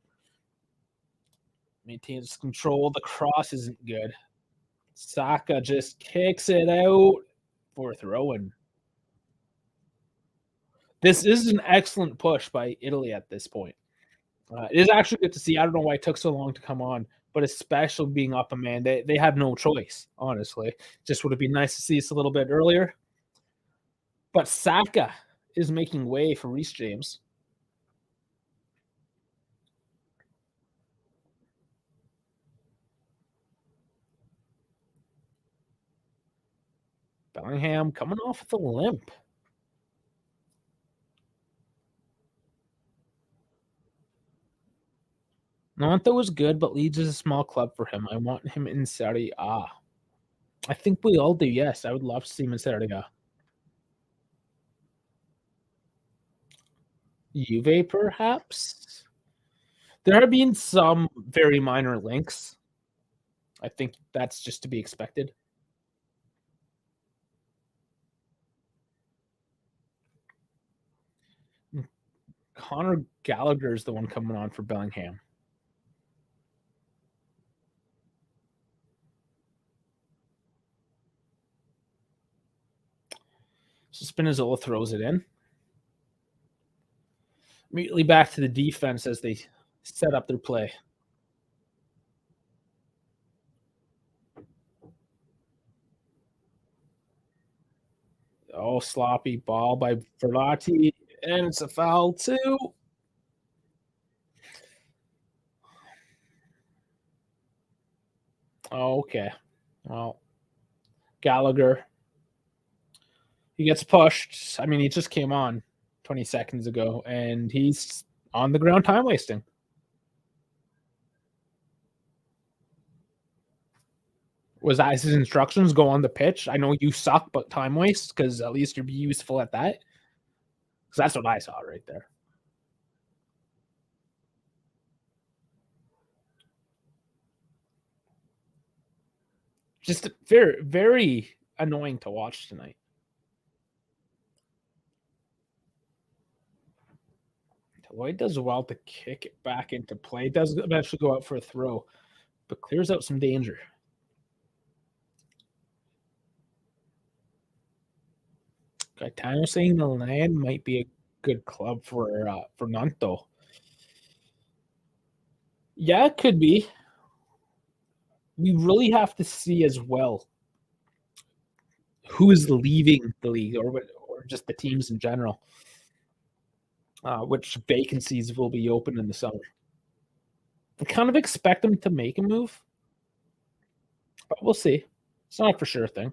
Maintains control. The cross isn't good. Saka just kicks it out for throwing. This is an excellent push by Italy at this point. It is actually good to see. I don't know why it took so long to come on, but especially being up a man, they had no choice, honestly. Just would have been nice to see this a little bit earlier. But Saka is making way for Reece James. Bellingham coming off with a limp. Nanto was good, but Leeds is a small club for him. I want him in Serie A. I think we all do, yes. I would love to see him in Serie A. Juve, perhaps? There have been some very minor links. I think that's just to be expected. Conor Gallagher is the one coming on for Bellingham. So Spinazzola throws it in. Immediately back to the defense as they set up their play. Oh, sloppy ball by Verratti, and it's a foul too. Oh, okay. Well, Gallagher, he gets pushed. I mean, he just came on 20 seconds ago, and he's on the ground time wasting. Was that his instructions? Go on the pitch. I know you suck, but time waste, because at least you'll be useful at that. Because that's what I saw right there. Just very, very annoying to watch tonight. Lloyd does well to kick it back into play. It does eventually go out for a throw, but clears out some danger. Gaetano saying the land might be a good club for Nanto. Yeah, it could be. We really have to see as well who is leaving the league or just the teams in general. Which vacancies will be open in the summer. I kind of expect them to make a move, but we'll see. It's not a for sure thing.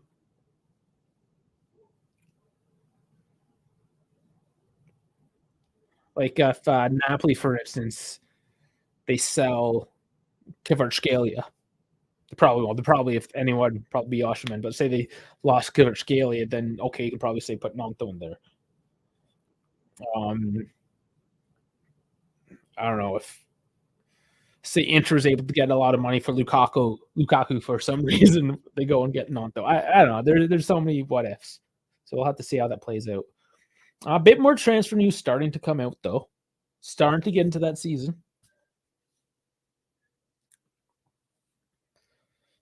Like if Napoli, for instance, they sell Kvaratskhelia. They probably won't. They probably, if anyone, probably be Osherman. But say they lost Kvaratskhelia, then okay, you can probably say put Nanto in there. I don't know if say Inter is able to get a lot of money for Lukaku for some reason they go and get Nanto. I don't know. There's so many what ifs. So we'll have to see how that plays out. A bit more transfer news starting to come out though. Starting to get into that season.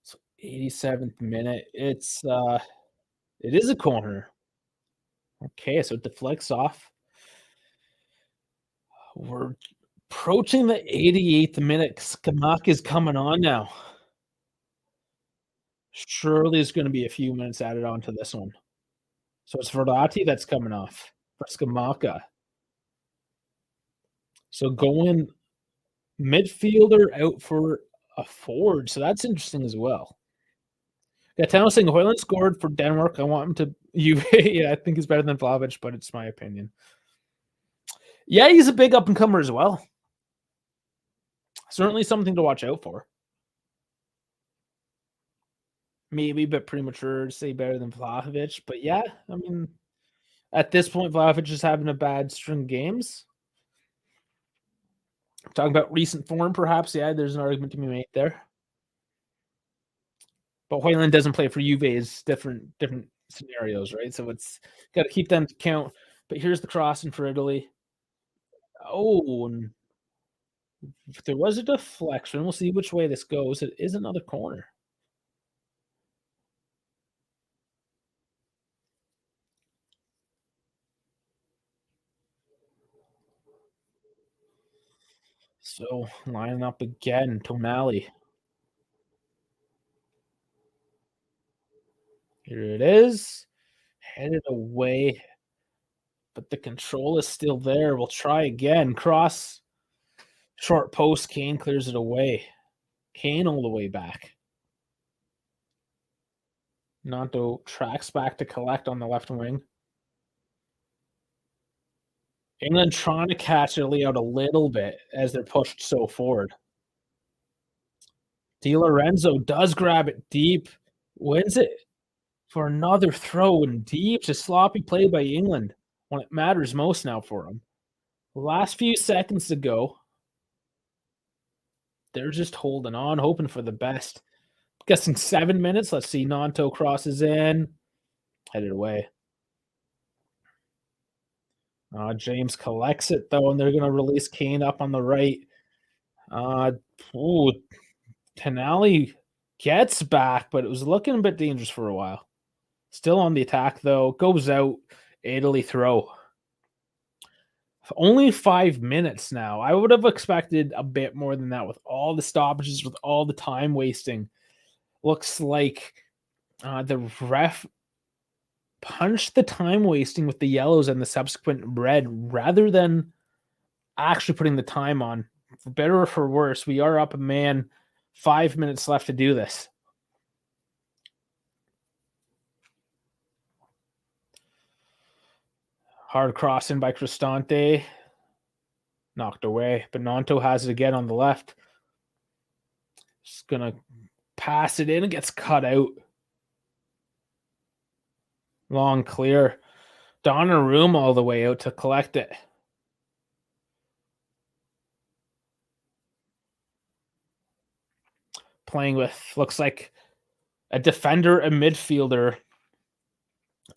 So 87th minute. It is a corner. Okay, so it deflects off. We're approaching the 88th minute. Skamak is coming on now. Surely there's going to be a few minutes added on to this one. So it's Verratti that's coming off for Skamaka. So going midfielder out for a forward. So that's interesting as well. Gaetano saying Hoyland scored for Denmark. I want him to yeah, I think he's better than Vlahovic, but it's my opinion. Yeah, he's a big up and comer as well. Certainly something to watch out for. Maybe a bit premature to say better than Vlahovic, but yeah, I mean, at this point, Vlahovic is having a bad string of games. Talking about recent form, perhaps, yeah, there's an argument to be made there. But Hoyland doesn't play for Juve is different scenarios, right? So it's got to keep them to count. But here's the crossing for Italy. Oh, and if there was a deflection. We'll see which way this goes. It is another corner. So lining up again, Tonali. Here it is. Headed away. But the control is still there. We'll try again. Cross. Short post. Kane clears it away. Kane all the way back. Nanto tracks back to collect on the left wing. England trying to catch Italy out a little bit as they're pushed so forward. Di Lorenzo does grab it deep, wins it for another throw and deep. Just sloppy play by England when it matters most now for them. Last few seconds to go. They're just holding on, hoping for the best. Guessing 7 minutes. Let's see. Nanto crosses in. Headed away. James collects it, though, and they're going to release Kane up on the right. Tonali gets back, but it was looking a bit dangerous for a while. Still on the attack, though. Goes out. Italy throw. Only 5 minutes now. I would have expected a bit more than that with all the stoppages, with all the time wasting. Looks like the ref punched the time wasting with the yellows and the subsequent red rather than actually putting the time on. For better or for worse, we are up a man. 5 minutes left to do this. Hard crossing by Cristante. Knocked away. But Nanto has it again on the left. Just going to pass it in. It gets cut out. Long clear. Donnarumma all the way out to collect it. Playing with, looks like, a defender, a midfielder,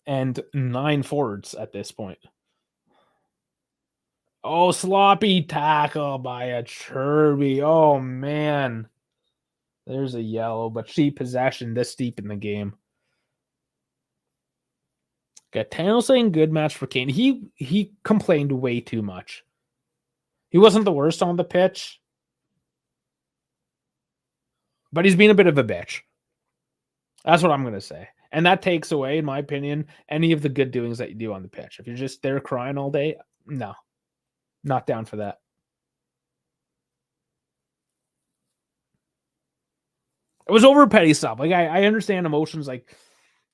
and 9 forwards at this point. Oh, sloppy tackle by a Cherby. Oh, man. There's a yellow, but cheap possession this deep in the game. Gaetano saying good match for Kane. He complained way too much. He wasn't the worst on the pitch, but he's been a bit of a bitch. That's what I'm going to say. And that takes away, in my opinion, any of the good doings that you do on the pitch. If you're just there crying all day, no. Not down for that. It was over petty stuff. Like I understand emotions, like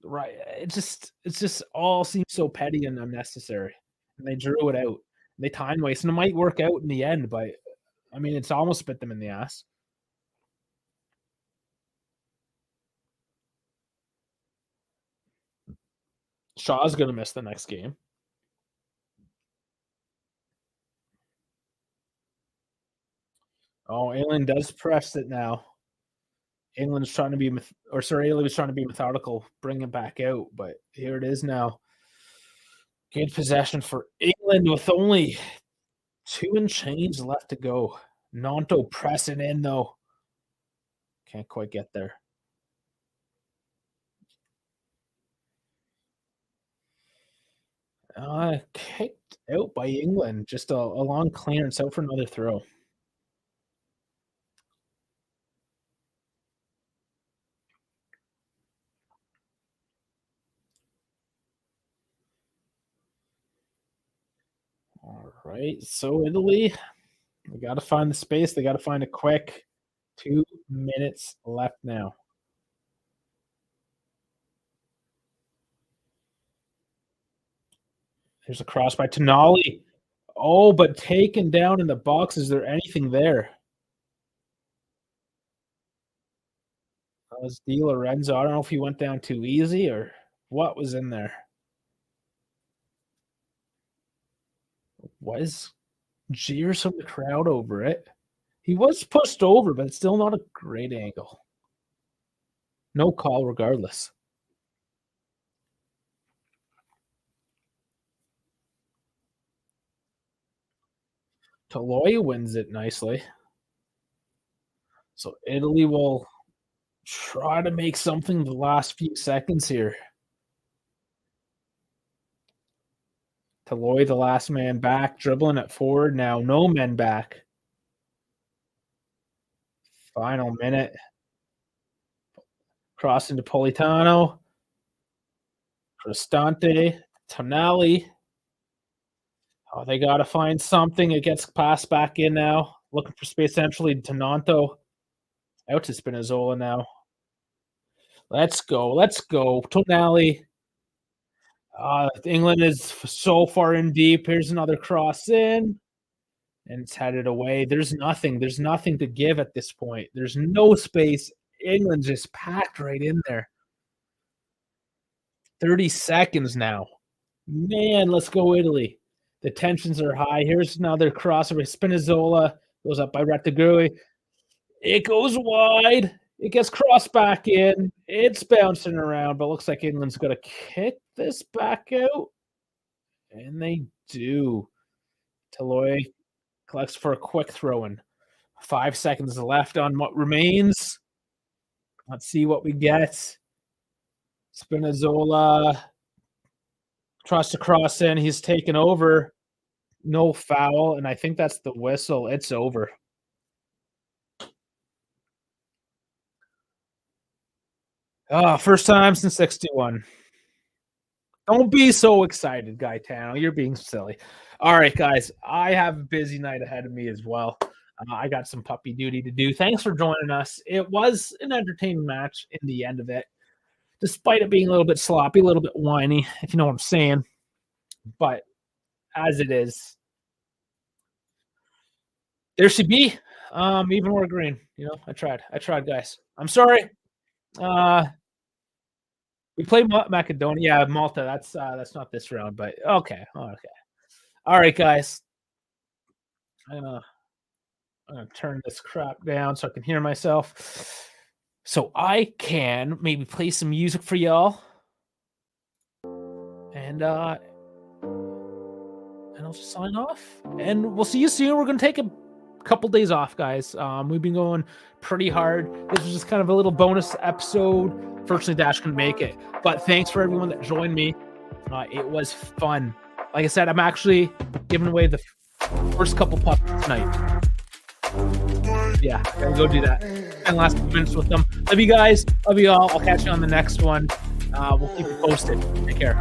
right. It's just all seems so petty and unnecessary. And they drew it out. They time waste. And it might work out in the end, but I mean it's almost bit them in the ass. Shaw's gonna miss the next game. Oh, England does press it now. England's trying to be, Italy was trying to be methodical, bring it back out, but here it is now. Good possession for England with only 2 and change left to go. Nanto pressing in, though. Can't quite get there. Kicked out by England. Just a long clearance out for another throw. All right, so Italy, they got to find the space. They got to find it quick. 2 minutes left now. There's a cross by Tonali. Oh, but taken down in the box. Is there anything there? That was Di Lorenzo. I don't know if he went down too easy or what was in there. Was jeers from the crowd over it. He was pushed over, but it's still not a great angle. No call regardless. Toloy wins it nicely. So Italy will try to make something the last few seconds here. Toloy, the last man back, dribbling it forward now. No men back. Final minute. Crossing to Politano. Cristante. Tonali. Oh, they got to find something. It gets passed back in now. Looking for space centrally. Tonanto. Out to Spinazzola now. Let's go. Let's go. Tonali. England is so far in deep. Here's another cross in. And it's headed away. There's nothing. There's nothing to give at this point. There's no space. England's just packed right in there. 30 seconds now. Man, let's go Italy. The tensions are high. Here's another crossover. Spinazzola goes up by Retegui. It goes wide. It gets crossed back in. It's bouncing around, but looks like England's going to kick this back out. And they do. Toloy collects for a quick throw-in. 5 seconds left on what remains. Let's see what we get. Spinazzola tries to cross in. He's taken over. No foul, and I think that's the whistle. It's over. First time since 61. Don't be so excited, Gaetano. You're being silly. All right, guys. I have a busy night ahead of me as well. I got some puppy duty to do. Thanks for joining us. It was an entertaining match in the end of it, despite it being a little bit sloppy, a little bit whiny, if you know what I'm saying. But as it is, there should be even more green. You know, I tried, guys. I'm sorry. We played Macedonia. Yeah, Malta. That's not this round, but okay. All right, guys. I'm gonna turn this crap down so I can hear myself. So I can maybe play some music for y'all. And I'll just sign off. And we'll see you soon. We're gonna take a couple days off, guys. We've been going pretty hard. This was just kind of a little bonus episode. Fortunately, Dash couldn't make it. But thanks for everyone that joined me. It was fun. Like I said, I'm actually giving away the first couple pups tonight. Yeah, gotta go do that. And last couple minutes with them. Love you guys. Love you all. I'll catch you on the next one. We'll keep you posted. Take care.